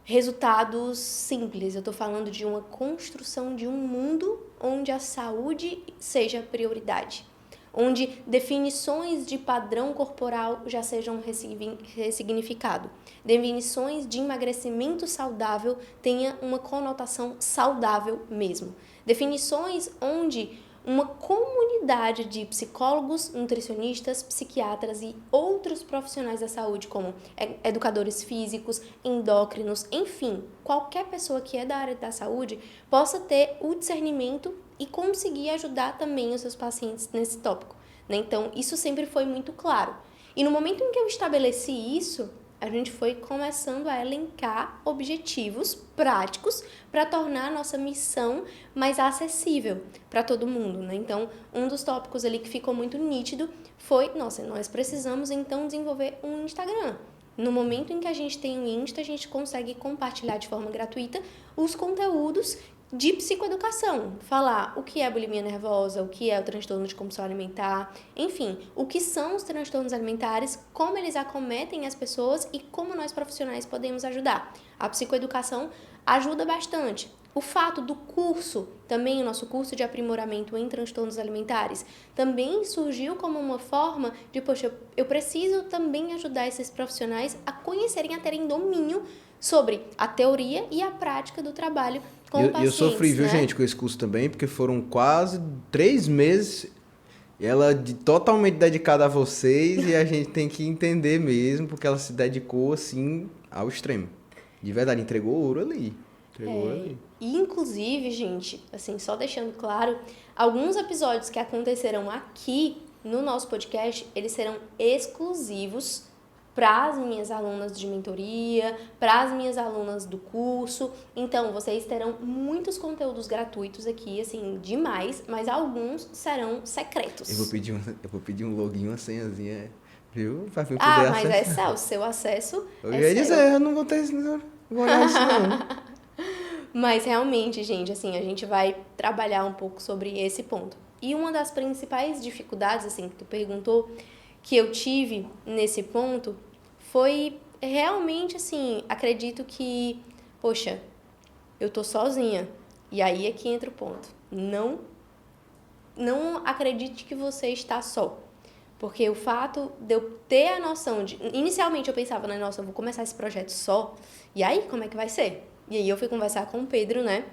resultados simples, eu estou falando de uma construção de um mundo onde a saúde seja prioridade, onde definições de padrão corporal já sejam ressignificadas, definições de emagrecimento saudável tenham uma conotação saudável mesmo, definições onde uma comunidade de psicólogos, nutricionistas, psiquiatras e outros profissionais da saúde, como educadores físicos, endócrinos, enfim, qualquer pessoa que é da área da saúde possa ter o discernimento e conseguir ajudar também os seus pacientes nesse tópico, né? Então, isso sempre foi muito claro. E no momento em que eu estabeleci isso, a gente foi começando a elencar objetivos práticos para tornar a nossa missão mais acessível para todo mundo, né? Então, um dos tópicos ali que ficou muito nítido foi, nossa, nós precisamos então desenvolver um Instagram. No momento em que a gente tem um Insta, a gente consegue compartilhar de forma gratuita os conteúdos de psicoeducação, falar o que é bulimia nervosa, o que é o transtorno de compulsão alimentar, enfim, o que são os transtornos alimentares, como eles acometem as pessoas e como nós profissionais podemos ajudar. A psicoeducação ajuda bastante. O fato do curso, também o nosso curso de aprimoramento em transtornos alimentares, também surgiu como uma forma de, poxa, eu preciso também ajudar esses profissionais a conhecerem, a terem domínio sobre a teoria e a prática do trabalho com pacientes. Eu sofri, viu, né? gente, com esse curso também, porque foram quase 3 meses, ela totalmente dedicada a vocês, e a gente tem que entender mesmo, porque ela se dedicou, assim, ao extremo. De verdade, entregou ouro ali. E, inclusive, gente, assim, só deixando claro, alguns episódios que acontecerão aqui no nosso podcast, eles serão exclusivos para as minhas alunas de mentoria, para as minhas alunas do curso. Então, vocês terão muitos conteúdos gratuitos aqui, assim, demais, mas alguns serão secretos. Eu vou pedir um login, uma senhazinha, viu? Pra eu poder mas acessar. é o seu acesso. Eu ia dizer, eu não vou ter, não vou olhar isso não. Mas realmente, gente, assim, a gente vai trabalhar um pouco sobre esse ponto. E uma das principais dificuldades, assim, que tu perguntou, que eu tive nesse ponto, foi realmente, assim, acredito que, poxa, eu tô sozinha. E aí é que entra o ponto. Não acredite que você está só. Porque o fato de eu ter a noção de... Inicialmente eu pensava, né, nossa, eu vou começar esse projeto só. E aí, como é que vai ser? E aí eu fui conversar com o Pedro, né?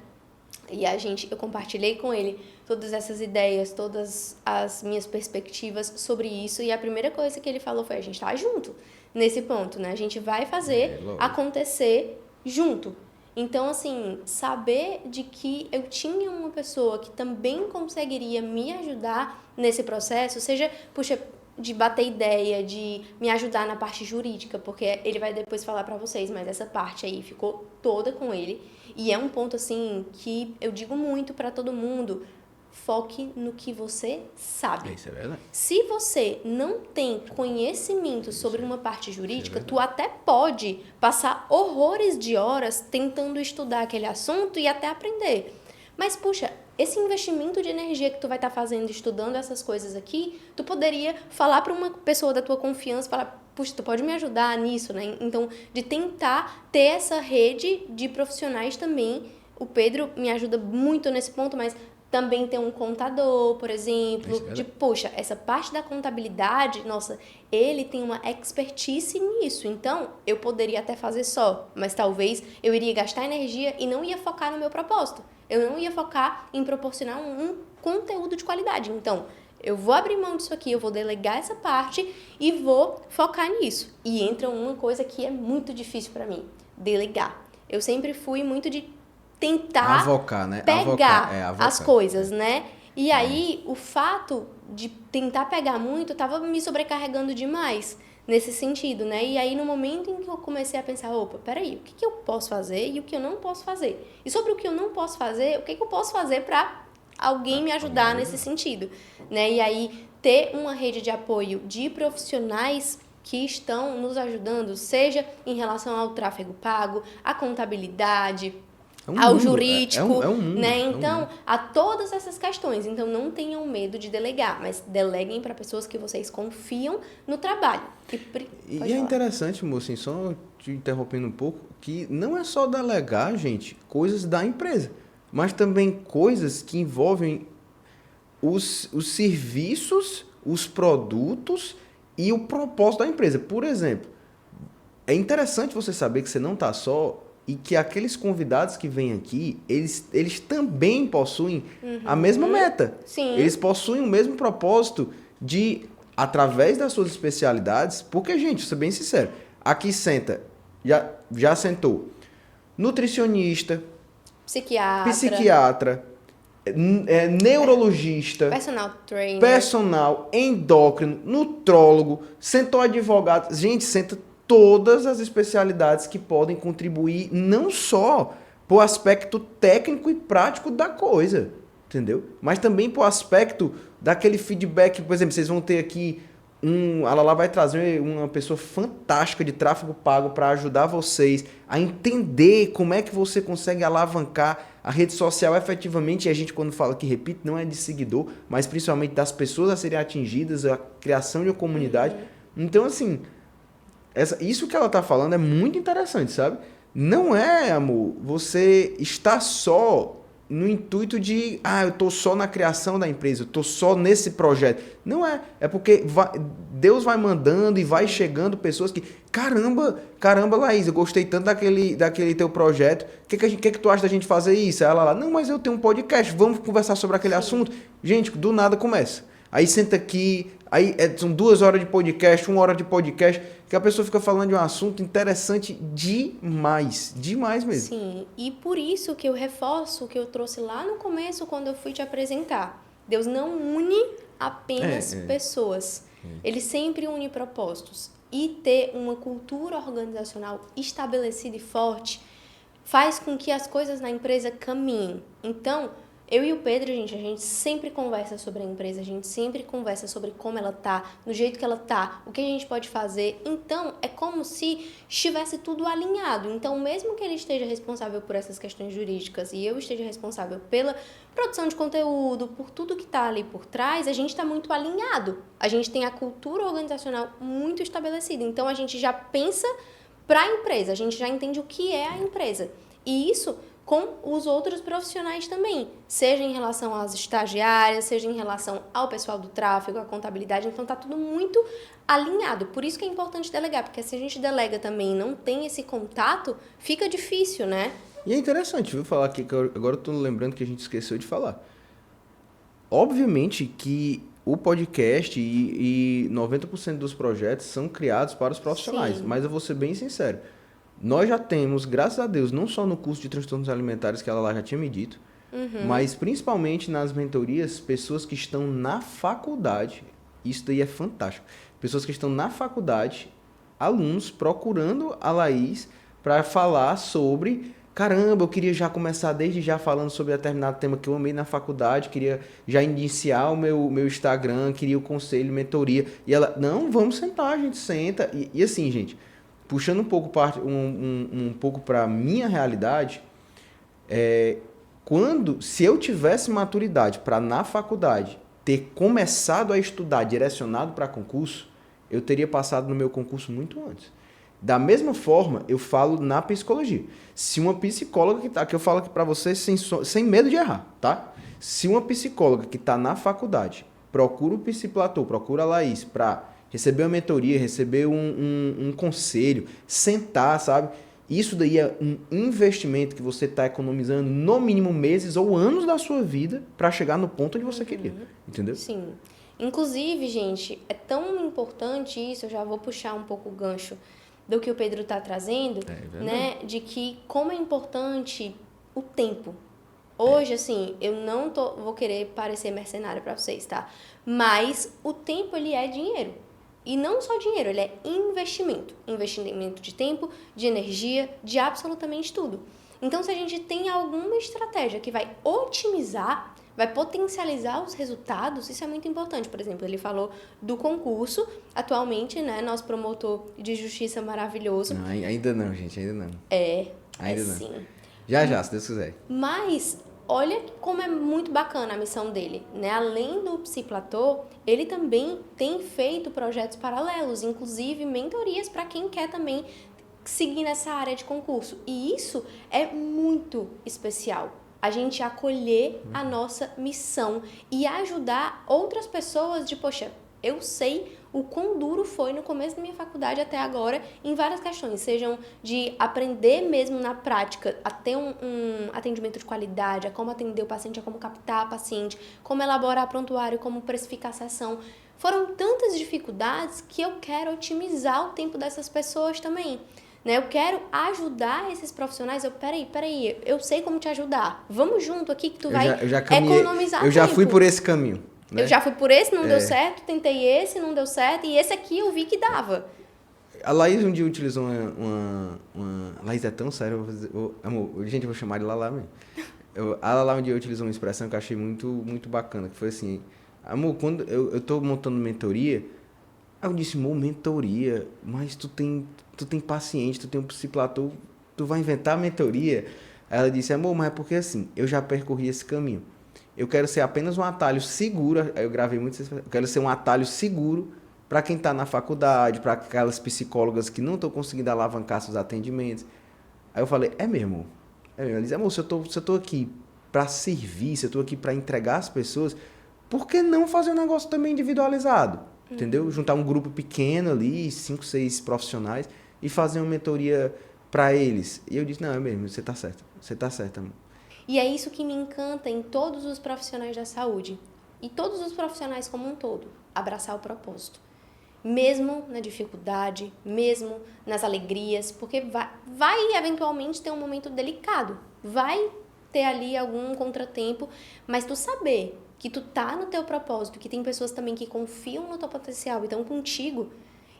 E eu compartilhei com ele todas essas ideias, todas as minhas perspectivas sobre isso. E a primeira coisa que ele falou foi, a gente tá junto nesse ponto, né? A gente vai fazer acontecer junto. Então, assim, saber de que eu tinha uma pessoa que também conseguiria me ajudar nesse processo, seja, puxa, de bater ideia, de me ajudar na parte jurídica, porque ele vai depois falar pra vocês, mas essa parte aí ficou toda com ele. E é um ponto, assim, que eu digo muito pra todo mundo, foque no que você sabe. Isso é verdade. Se você não tem conhecimento sobre uma parte jurídica, tu até pode passar horrores de horas tentando estudar aquele assunto e até aprender. Mas, puxa, esse investimento de energia que tu vai estar fazendo estudando essas coisas aqui, tu poderia falar para uma pessoa da tua confiança, falar, puxa, tu pode me ajudar nisso, né? Então, de tentar ter essa rede de profissionais também. O Pedro me ajuda muito nesse ponto, mas também tem um contador, por exemplo, poxa, essa parte da contabilidade, nossa, ele tem uma expertise nisso, então eu poderia até fazer só, mas talvez eu iria gastar energia e não ia focar no meu propósito, eu não ia focar em proporcionar um conteúdo de qualidade, então eu vou abrir mão disso aqui, eu vou delegar essa parte e vou focar nisso. E entra uma coisa que é muito difícil para mim, delegar. Eu sempre fui muito de tentar avocar, né? Pegar as coisas, né? E aí, o fato de tentar pegar muito tava me sobrecarregando demais nesse sentido, né? E aí, no momento em que eu comecei a pensar, opa, peraí, o que eu posso fazer e o que eu não posso fazer? E sobre o que eu não posso fazer, o que eu posso fazer para alguém me ajudar nesse sentido, né? E aí, ter uma rede de apoio de profissionais que estão nos ajudando, seja em relação ao tráfego pago, à contabilidade, ao jurídico, né? Então, a todas essas questões. Então, não tenham medo de delegar, mas deleguem para pessoas que vocês confiam no trabalho. E é interessante, moço, assim, só te interrompendo um pouco, que não é só delegar, gente, coisas da empresa, mas também coisas que envolvem os serviços, os produtos e o propósito da empresa. Por exemplo, é interessante você saber que você não está só e que aqueles convidados que vêm aqui, eles também possuem a mesma meta. Sim. Eles possuem o mesmo propósito de, através das suas especialidades, porque, gente, vou ser bem sincero, aqui senta, já sentou, nutricionista, psiquiatra, neurologista, personal trainer, personal, endócrino, nutrólogo, sentou advogado. Gente, senta todas as especialidades que podem contribuir não só para o aspecto técnico e prático da coisa, entendeu? Mas também para o aspecto daquele feedback. Por exemplo, vocês vão ter aqui a Lala vai trazer uma pessoa fantástica de tráfego pago para ajudar vocês a entender como é que você consegue alavancar a rede social efetivamente. E a gente, quando fala que, repito, não é de seguidor, mas principalmente das pessoas a serem atingidas, a criação de uma comunidade. Então, assim, isso que ela tá falando é muito interessante, sabe? Não é, amor, você está só no intuito de, eu tô só na criação da empresa, eu tô só nesse projeto. Não é. É porque Deus vai mandando e vai chegando pessoas que, caramba, Laís, eu gostei tanto daquele teu projeto. O que tu acha da gente fazer isso? Aí ela lá, não, mas eu tenho um podcast, vamos conversar sobre aquele assunto. Gente, do nada começa. Aí senta aqui, aí são 2 horas de podcast, 1 hora de podcast, que a pessoa fica falando de um assunto interessante demais, demais mesmo. Sim, e por isso que eu reforço o que eu trouxe lá no começo, quando eu fui te apresentar. Deus não une apenas pessoas, Ele sempre une propósitos. E ter uma cultura organizacional estabelecida e forte faz com que as coisas na empresa caminhem. Então, eu e o Pedro, a gente sempre conversa sobre a empresa, a gente sempre conversa sobre como ela tá, no jeito que ela tá, o que a gente pode fazer. Então, é como se estivesse tudo alinhado. Então, mesmo que ele esteja responsável por essas questões jurídicas e eu esteja responsável pela produção de conteúdo, por tudo que tá ali por trás, a gente tá muito alinhado. A gente tem a cultura organizacional muito estabelecida. Então, a gente já pensa para a empresa, a gente já entende o que é a empresa. E isso com os outros profissionais também, seja em relação às estagiárias, seja em relação ao pessoal do tráfego, à contabilidade, então tá tudo muito alinhado. Por isso que é importante delegar, porque se a gente delega também e não tem esse contato, fica difícil, né? E é interessante, viu, falar aqui, que agora eu tô lembrando que a gente esqueceu de falar. Obviamente que o podcast e 90% dos projetos são criados para os profissionais, mas eu vou ser bem sincero. Nós já temos, graças a Deus, não só no curso de transtornos alimentares, que ela lá já tinha me dito, mas principalmente nas mentorias, pessoas que estão na faculdade, isso daí é fantástico, pessoas que estão na faculdade, alunos procurando a Laís para falar sobre, caramba, eu queria já começar desde já falando sobre determinado tema que eu amei na faculdade, queria já iniciar o meu Instagram, queria o conselho, mentoria, e ela, não, vamos sentar, a gente senta, e assim, gente, puxando um pouco para a minha realidade, se eu tivesse maturidade para, na faculdade, ter começado a estudar direcionado para concurso, eu teria passado no meu concurso muito antes. Da mesma forma, eu falo na psicologia. Se uma psicóloga que eu falo aqui para vocês sem medo de errar, tá? Se uma psicóloga que está na faculdade procura o Psiplatô, procura a Laís para receber uma mentoria, receber um conselho, sentar, sabe? Isso daí é um investimento que você está economizando no mínimo meses ou anos da sua vida para chegar no ponto onde você queria, entendeu? Sim. Inclusive, gente, é tão importante isso, eu já vou puxar um pouco o gancho do que o Pedro está trazendo, né? De que como é importante o tempo. Hoje, assim, eu não vou querer parecer mercenária para vocês, tá? Mas o tempo, ele é dinheiro. E não só dinheiro, ele é investimento. Investimento de tempo, de energia, de absolutamente tudo. Então, se a gente tem alguma estratégia que vai otimizar, vai potencializar os resultados, isso é muito importante. Por exemplo, ele falou do concurso, atualmente, né, nosso promotor de justiça maravilhoso. Não, ainda não, gente, ainda não. Ainda não. Sim. Já, se Deus quiser. Mas olha como é muito bacana a missão dele, né? Além do Psiplatô, ele também tem feito projetos paralelos, inclusive mentorias para quem quer também seguir nessa área de concurso. E isso é muito especial. A gente acolher a nossa missão e ajudar outras pessoas de, poxa, eu sei o quão duro foi no começo da minha faculdade até agora em várias questões, sejam de aprender mesmo na prática a ter um atendimento de qualidade, a como atender o paciente, a como captar o paciente, como elaborar prontuário, como precificar a sessão. Foram tantas dificuldades que eu quero otimizar o tempo dessas pessoas também. Né? Eu quero ajudar esses profissionais. Peraí, eu sei como te ajudar. Vamos junto aqui que tu vai economizar tempo. Eu já fui por esse caminho. Né? Eu já fui por esse, não deu certo, tentei esse, não deu certo, e esse aqui eu vi que dava. A Laís um dia utilizou uma... Laís é tão séria, amor, gente, eu vou chamar de Lala mesmo. A Lala um dia utilizou uma expressão que eu achei muito, muito bacana, que foi assim, amor, quando eu tô montando mentoria, aí eu disse, amor, mentoria, mas tu tem paciente, tu tem um psicoplatô, tu vai inventar mentoria? Aí ela disse, amor, mas é porque assim, eu já percorri esse caminho. Eu quero ser apenas um atalho seguro, eu gravei muito, eu quero ser um atalho seguro para quem está na faculdade, para aquelas psicólogas que não estão conseguindo alavancar seus atendimentos. Aí eu falei, é mesmo. Ela disse, amor, se eu tô aqui para servir, se eu tô aqui para entregar as pessoas, por que não fazer um negócio também individualizado? Entendeu? Juntar um grupo pequeno ali, 5, 6 profissionais, e fazer uma mentoria para eles. E eu disse, não, é mesmo, você tá certa, amor. E é isso que me encanta em todos os profissionais da saúde. E todos os profissionais como um todo. Abraçar o propósito. Mesmo na dificuldade, mesmo nas alegrias, porque vai eventualmente ter um momento delicado. Vai ter ali algum contratempo, mas tu saber que tu tá no teu propósito, que tem pessoas também que confiam no teu potencial e estão contigo.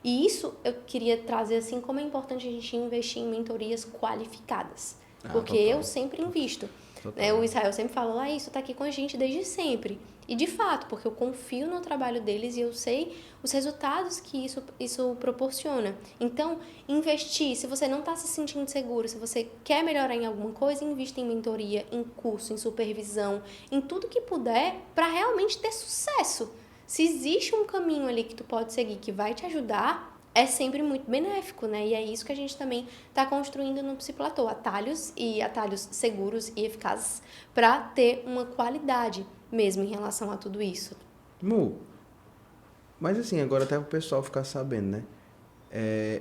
E isso eu queria trazer assim como é importante a gente investir em mentorias qualificadas. Porque total. Eu sempre invisto. Né? O Israel sempre fala, isso tá aqui com a gente desde sempre. E de fato, porque eu confio no trabalho deles e eu sei os resultados que isso proporciona. Então, investir, se você não está se sentindo seguro, se você quer melhorar em alguma coisa, invista em mentoria, em curso, em supervisão, em tudo que puder para realmente ter sucesso. Se existe um caminho ali que tu pode seguir que vai te ajudar, é sempre muito benéfico, né? E é isso que a gente também está construindo no Psiplatô, atalhos seguros e eficazes para ter uma qualidade mesmo em relação a tudo isso. Mas assim, agora até o pessoal ficar sabendo, né?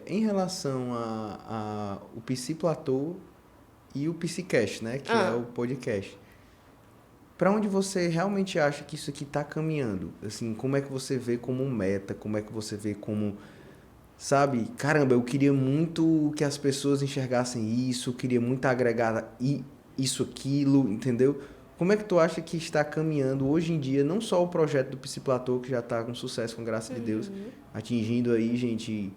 Em relação o Psiplatô e o Psicast, né? Que é o podcast. Para onde você realmente acha que isso aqui está caminhando? Assim, como é que você vê como meta? Como é que você vê como... Sabe? Caramba, eu queria muito que as pessoas enxergassem isso, eu queria muito agregar isso, aquilo, entendeu? Como é que tu acha que está caminhando hoje em dia, não só o projeto do Psiplatô, que já está com sucesso, com graça de Deus, atingindo aí, gente,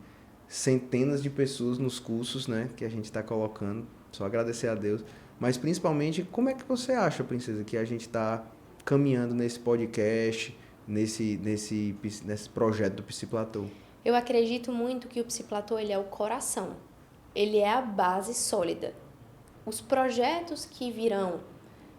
centenas de pessoas nos cursos, né, que a gente está colocando, só agradecer a Deus, mas principalmente, como é que você acha, princesa, que a gente está caminhando nesse podcast, nesse projeto do Psiplatô? Eu acredito muito que o Psiplatô, ele é o coração, ele é a base sólida. Os projetos que virão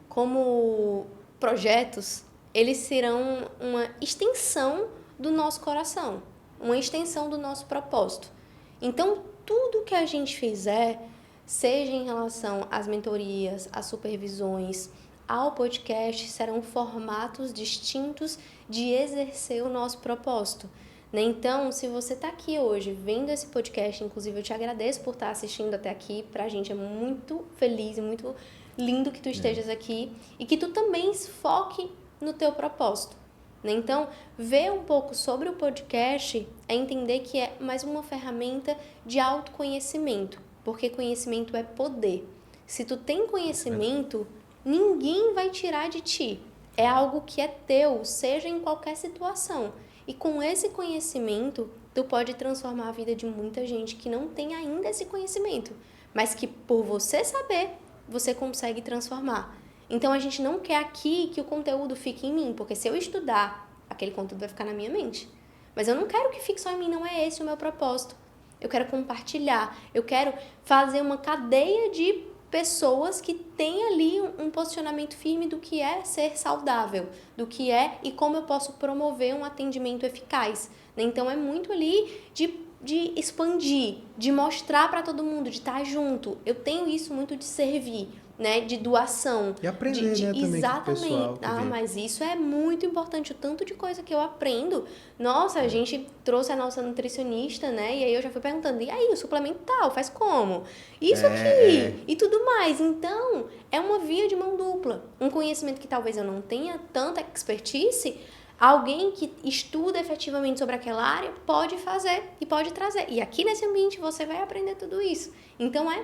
como projetos, eles serão uma extensão do nosso coração, uma extensão do nosso propósito. Então, tudo que a gente fizer, seja em relação às mentorias, às supervisões, ao podcast, serão formatos distintos de exercer o nosso propósito. Então, se você está aqui hoje vendo esse podcast, inclusive eu te agradeço por estar assistindo até aqui, pra gente é muito feliz e muito lindo que tu estejas aqui e que tu também foque no teu propósito. Então, ver um pouco sobre o podcast é entender que é mais uma ferramenta de autoconhecimento, porque conhecimento é poder. Se tu tem conhecimento, ninguém vai tirar de ti. É algo que é teu, seja em qualquer situação. E com esse conhecimento, tu pode transformar a vida de muita gente que não tem ainda esse conhecimento, mas que por você saber, você consegue transformar. Então, a gente não quer aqui que o conteúdo fique em mim, porque se eu estudar, aquele conteúdo vai ficar na minha mente. Mas eu não quero que fique só em mim, não é esse o meu propósito. Eu quero compartilhar, eu quero fazer uma cadeia de pessoas que têm ali um posicionamento firme do que é ser saudável, do que é e como eu posso promover um atendimento eficaz. Então, é muito ali de expandir, de mostrar para todo mundo, de estar junto. Eu tenho isso muito de servir. né, de doação. E aprender, né, também exatamente. com o pessoal que vem. Mas isso é muito importante, o tanto de coisa que eu aprendo. Nossa, a gente trouxe a nossa nutricionista, né, e aí eu já fui perguntando, e aí, o suplemento tal, faz como? Isso aqui, e tudo mais. Então, é uma via de mão dupla. Um conhecimento que talvez eu não tenha tanta expertise, alguém que estuda efetivamente sobre aquela área pode fazer e pode trazer. E aqui nesse ambiente você vai aprender tudo isso. Então é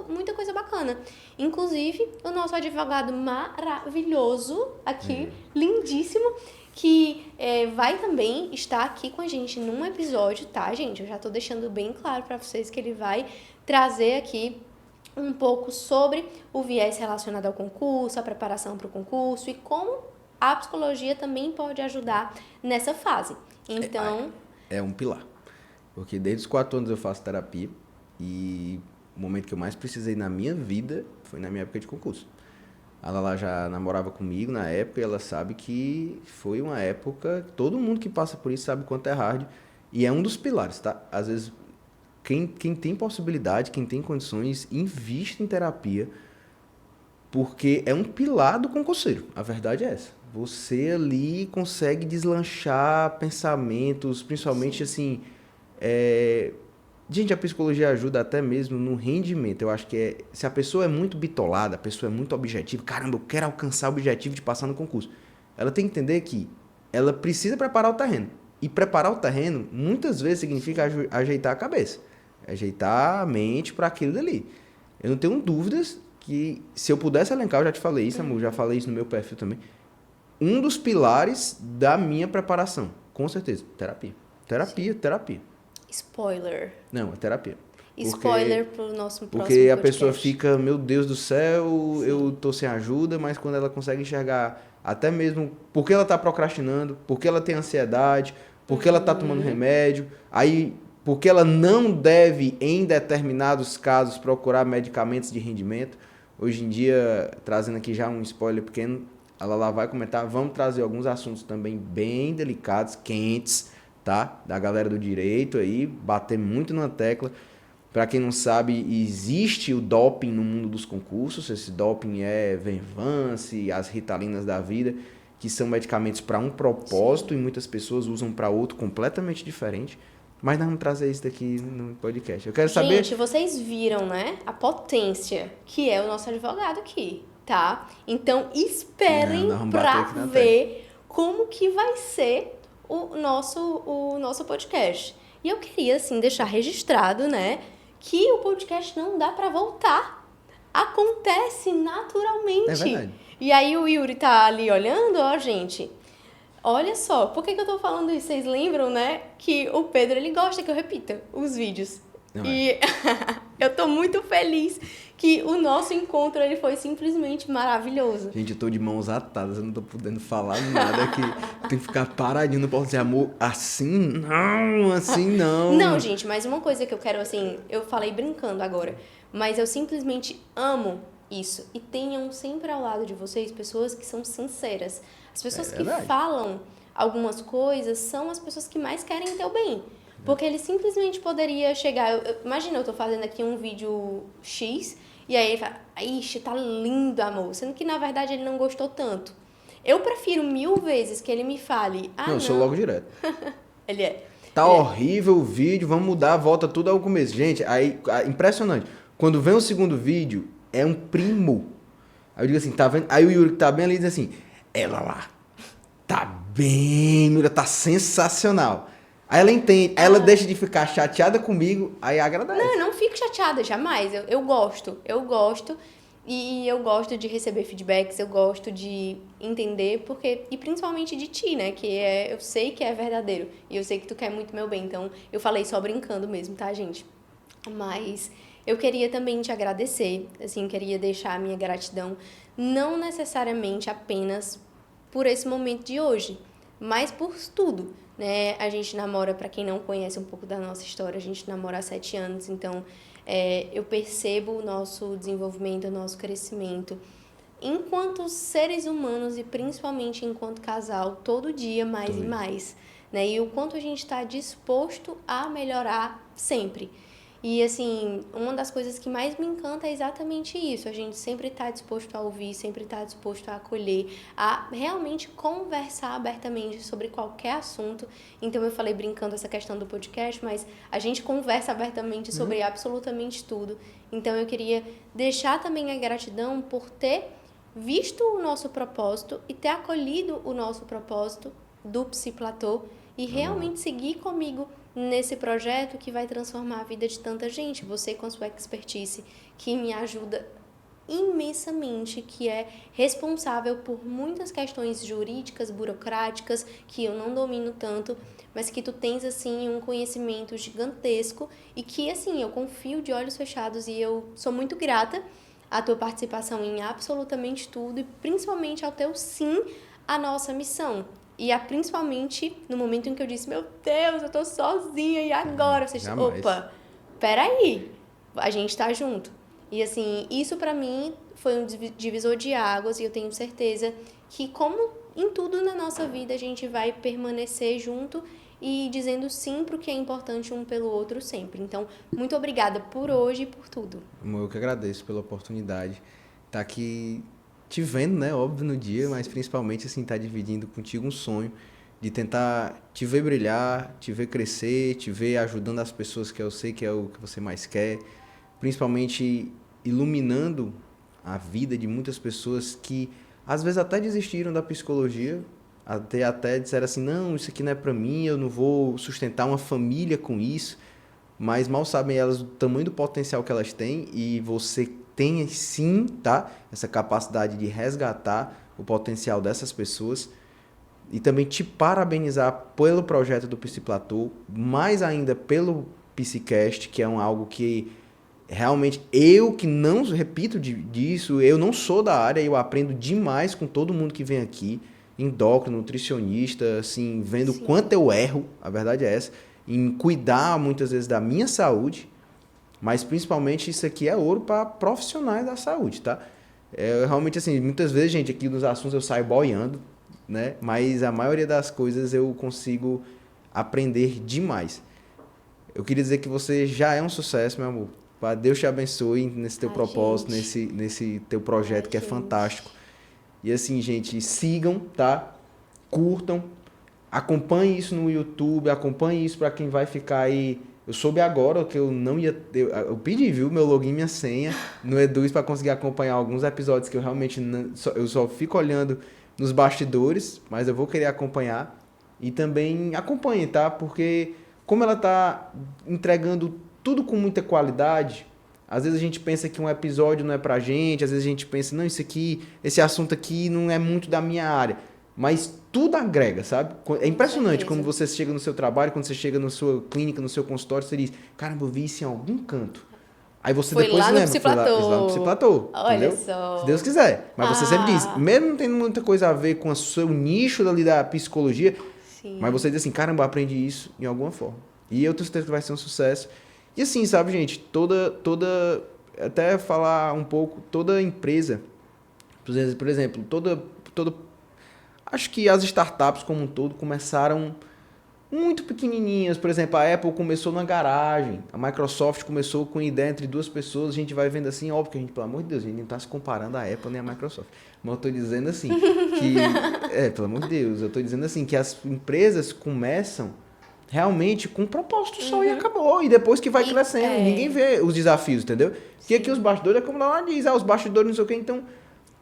muita coisa bacana. Inclusive, o nosso advogado maravilhoso aqui, lindíssimo, que vai também estar aqui com a gente num episódio, tá, gente? Eu já tô deixando bem claro para vocês que ele vai trazer aqui um pouco sobre o viés relacionado ao concurso, a preparação para o concurso e como a psicologia também pode ajudar nessa fase. Então... É um pilar. Porque desde os 4 anos eu faço terapia e o momento que eu mais precisei na minha vida foi na minha época de concurso. A Lala já namorava comigo na época e ela sabe que foi uma época... Todo mundo que passa por isso sabe quanto é hard. E é um dos pilares, tá? Às vezes, quem tem possibilidade, quem tem condições, investe em terapia, porque é um pilar do concurseiro. A verdade é essa. Você ali consegue deslanchar pensamentos, principalmente assim... Gente, a psicologia ajuda até mesmo no rendimento. Eu acho que se a pessoa é muito bitolada, a pessoa é muito objetiva, caramba, eu quero alcançar o objetivo de passar no concurso. Ela tem que entender que ela precisa preparar o terreno. E preparar o terreno, muitas vezes, significa ajeitar a cabeça. Ajeitar a mente para aquilo dali. Eu não tenho dúvidas que, se eu pudesse elencar, eu já te falei isso, amor, já falei isso no meu perfil também. Um dos pilares da minha preparação, com certeza, terapia. Terapia. Spoiler. Não, é terapia. Spoiler pro nosso próximo Porque a podcast. pessoa fica, meu Deus do céu, eu tô sem ajuda, mas quando ela consegue enxergar até mesmo por que ela tá procrastinando, por que ela tem ansiedade, por que ela tá tomando remédio, aí por que ela não deve, em determinados casos, procurar medicamentos de rendimento. Hoje em dia, trazendo aqui já um spoiler pequeno, a Lala vai comentar, vamos trazer alguns assuntos também bem delicados, quentes, tá? Da galera do direito aí, bater muito na tecla. Para quem não sabe, existe o doping no mundo dos concursos. Esse doping é Venvance, as Ritalinas da vida, que são medicamentos para um propósito. Sim. E muitas pessoas usam para outro completamente diferente. Mas nós vamos trazer isso daqui no podcast. Eu quero saber... Gente, vocês viram, né? A potência que é o nosso advogado aqui, tá? Então, esperem para ver como que vai ser o nosso podcast. E eu queria, assim, deixar registrado, né, que o podcast não dá para voltar. Acontece naturalmente. É verdade. E aí o Yuri tá ali olhando, ó, gente. Olha só, por que eu tô falando isso? Vocês lembram, né, que o Pedro, ele gosta que eu repita os vídeos. Não e eu tô muito feliz que o nosso encontro, ele foi simplesmente maravilhoso. Gente, eu tô de mãos atadas, eu não tô podendo falar nada aqui. Eu tenho que ficar paradinho, não posso dizer, amor, assim não. Não, gente, mas uma coisa que eu quero, assim, eu falei brincando agora, mas eu simplesmente amo isso. E tenham sempre ao lado de vocês pessoas que são sinceras. As pessoas que falam algumas coisas são as pessoas que mais querem teu bem. Porque ele simplesmente poderia chegar... Imagina, eu tô fazendo aqui um vídeo X, e aí ele fala, ixi, tá lindo, amor. Sendo que, na verdade, ele não gostou tanto. Eu prefiro 1000 vezes que ele me fale... não, eu sou logo direto. Ele é. Tá horrível o vídeo, vamos mudar, volta tudo ao começo. Gente, aí, impressionante. Quando vem o segundo vídeo, é um primo. Aí eu digo assim, tá vendo? Aí o Yuri que tá bem ali diz assim, ela lá, tá bem, Mira, tá sensacional. Aí ela entende, ela deixa de ficar chateada comigo, aí agradece. Não, eu não fico chateada, jamais. Eu gosto. E eu gosto de receber feedbacks, eu gosto de entender, e principalmente de ti, né? Eu sei que é verdadeiro. E eu sei que tu quer muito meu bem. Então, eu falei só brincando mesmo, tá, gente? Mas eu queria também te agradecer, assim, queria deixar a minha gratidão, não necessariamente apenas por esse momento de hoje, mas por tudo. Né? A gente namora, para quem não conhece um pouco da nossa história, a gente namora há 7 anos, então eu percebo o nosso desenvolvimento, o nosso crescimento enquanto seres humanos e principalmente enquanto casal, todo dia mais e mais, né? E o quanto a gente está disposto a melhorar sempre. E, assim, uma das coisas que mais me encanta é exatamente isso. A gente sempre tá disposto a ouvir, sempre tá disposto a acolher, a realmente conversar abertamente sobre qualquer assunto. Então, eu falei brincando essa questão do podcast, mas a gente conversa abertamente sobre absolutamente tudo. Então, eu queria deixar também a gratidão por ter visto o nosso propósito e ter acolhido o nosso propósito do Psiplatô e realmente seguir comigo nesse projeto que vai transformar a vida de tanta gente. Você com a sua expertise, que me ajuda imensamente, que é responsável por muitas questões jurídicas, burocráticas, que eu não domino tanto, mas que tu tens, assim, um conhecimento gigantesco e que, assim, eu confio de olhos fechados e eu sou muito grata à tua participação em absolutamente tudo e principalmente ao teu sim à nossa missão. E principalmente no momento em que eu disse, meu Deus, eu tô sozinha, e agora? Você disse, opa, peraí, a gente tá junto. E assim, isso pra mim foi um divisor de águas e eu tenho certeza que, como em tudo na nossa vida, a gente vai permanecer junto e dizendo sim pro que é importante um pelo outro sempre. Então, muito obrigada por hoje e por tudo. Eu que agradeço pela oportunidade. Tá aqui te vendo, né? Óbvio, no dia, mas principalmente, assim, tá dividindo contigo um sonho de tentar te ver brilhar, te ver crescer, te ver ajudando as pessoas, que eu sei que é o que você mais quer, principalmente iluminando a vida de muitas pessoas que às vezes até desistiram da psicologia, até disseram assim, não, isso aqui não é para mim, eu não vou sustentar uma família com isso, mas mal sabem elas o tamanho do potencial que elas têm e você tem sim, tá? Essa capacidade de resgatar o potencial dessas pessoas e também te parabenizar pelo projeto do Psiplatô, mais ainda pelo Psicast, que é algo que realmente eu que não repito disso, eu não sou da área, eu aprendo demais com todo mundo que vem aqui, endócrino, nutricionista, assim, vendo o quanto eu erro, a verdade é essa, em cuidar muitas vezes da minha saúde, mas principalmente isso aqui é ouro para profissionais da saúde, tá? Realmente, assim, muitas vezes, gente, aqui nos assuntos eu saio boiando, né? Mas a maioria das coisas eu consigo aprender demais. Eu queria dizer que você já é um sucesso, meu amor. Deus te abençoe nesse teu propósito, nesse teu projeto que é fantástico. E assim, gente, sigam, tá? Curtam, acompanhe isso no YouTube, acompanhe isso para quem vai ficar aí. Eu soube agora que eu não ia... Eu pedi, viu, meu login e minha senha no Eduz para conseguir acompanhar alguns episódios que eu realmente eu só fico olhando nos bastidores, mas eu vou querer acompanhar. E também acompanhe, tá? Porque como ela tá entregando tudo com muita qualidade, às vezes a gente pensa que um episódio não é pra gente, às vezes a gente pensa, não, esse assunto aqui não é muito da minha área. Mas tudo agrega, sabe? É impressionante como você chega no seu trabalho, quando você chega na sua clínica, no seu consultório, você diz, caramba, eu vi isso em algum canto. Aí você depois lembra, foi lá no Psiplatô. Olha entendeu? só. Se Deus quiser. Mas você sempre diz, mesmo não tendo muita coisa a ver com o seu nicho ali da psicologia, mas você diz assim, caramba, eu aprendi isso em alguma forma. E eu tenho certeza que vai ser um sucesso. E assim, sabe, gente, até falar um pouco, toda empresa, por exemplo, acho que as startups como um todo começaram muito pequenininhas. Por exemplo, a Apple começou na garagem, a Microsoft começou com ideia entre duas pessoas, a gente vai vendo assim, óbvio que a gente, pelo amor de Deus, a gente não está se comparando a Apple nem a Microsoft. Mas eu estou dizendo assim, pelo amor de Deus, eu estou dizendo assim, que as empresas começam realmente com um propósito só e acabou. E depois que vai crescendo, ninguém vê os desafios, entendeu? Porque aqui os bastidores, é como ela diz, os bastidores não sei o que, então...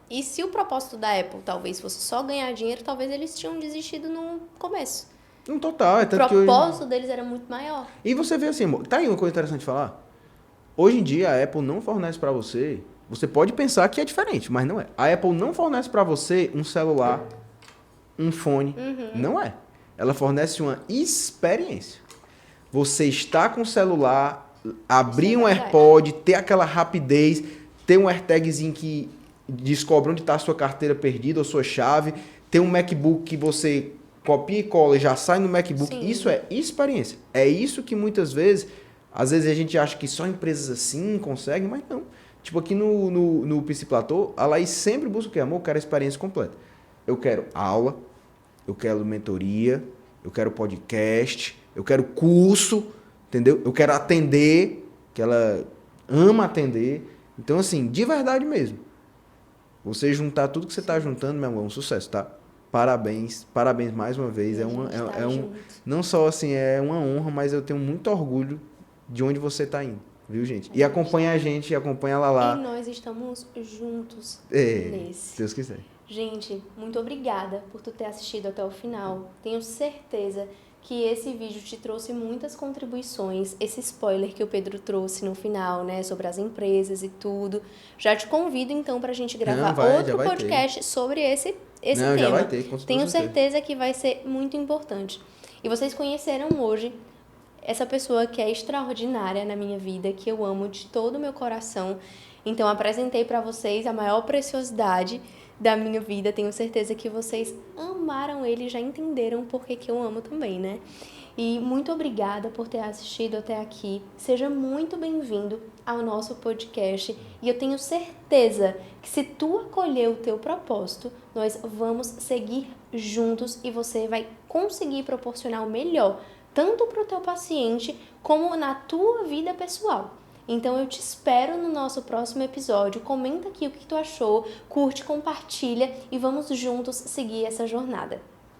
E se o propósito da Apple talvez fosse só ganhar dinheiro, talvez eles tinham desistido no começo. No total. O propósito deles era muito maior. E você vê assim, tá aí uma coisa interessante de falar. Hoje em dia a Apple não fornece para você, você pode pensar que é diferente, mas não é. A Apple não fornece para você um celular, um fone, não é. Ela fornece uma experiência. Você está com o celular, abrir um AirPod, ter aquela rapidez, ter um AirTagzinho que descobre onde está a sua carteira perdida ou sua chave, ter um MacBook que você copia e cola e já sai no MacBook. Sim. Isso é experiência. É isso que muitas vezes, às vezes a gente acha que só empresas assim conseguem, mas não. Tipo aqui no Psiplatô, a Laís sempre busca o quê? Amor, eu quero a experiência completa. Eu quero aula, eu quero mentoria, eu quero podcast, eu quero curso, entendeu? Eu quero atender, que ela ama atender. Então, assim, de verdade mesmo. Você juntar tudo que você está juntando, meu amor, é um sucesso, tá? Parabéns, parabéns mais uma vez. Não só assim, é uma honra, mas eu tenho muito orgulho de onde você está indo, viu, gente? E acompanha a gente, acompanha a Lala. E nós estamos juntos nesse. nesse. Se Deus quiser. Gente, muito obrigada por tu ter assistido até o final. Tenho certeza que esse vídeo te trouxe muitas contribuições, esse spoiler que o Pedro trouxe no final, né, sobre as empresas e tudo. Já te convido, então, pra gente gravar outro podcast sobre esse tema. Já vai ter, com Tenho certeza que vai ser muito importante. E vocês conheceram hoje essa pessoa que é extraordinária na minha vida, que eu amo de todo o meu coração. Então, apresentei pra vocês a maior preciosidade da minha vida. Tenho certeza que vocês amaram ele e já entenderam por que eu amo também, né? E muito obrigada por ter assistido até aqui. Seja muito bem-vindo ao nosso podcast. E eu tenho certeza que se tu acolher o teu propósito, nós vamos seguir juntos e você vai conseguir proporcionar o melhor, tanto para o teu paciente como na tua vida pessoal. Então eu te espero no nosso próximo episódio. Comenta aqui o que tu achou, curte, compartilha e vamos juntos seguir essa jornada.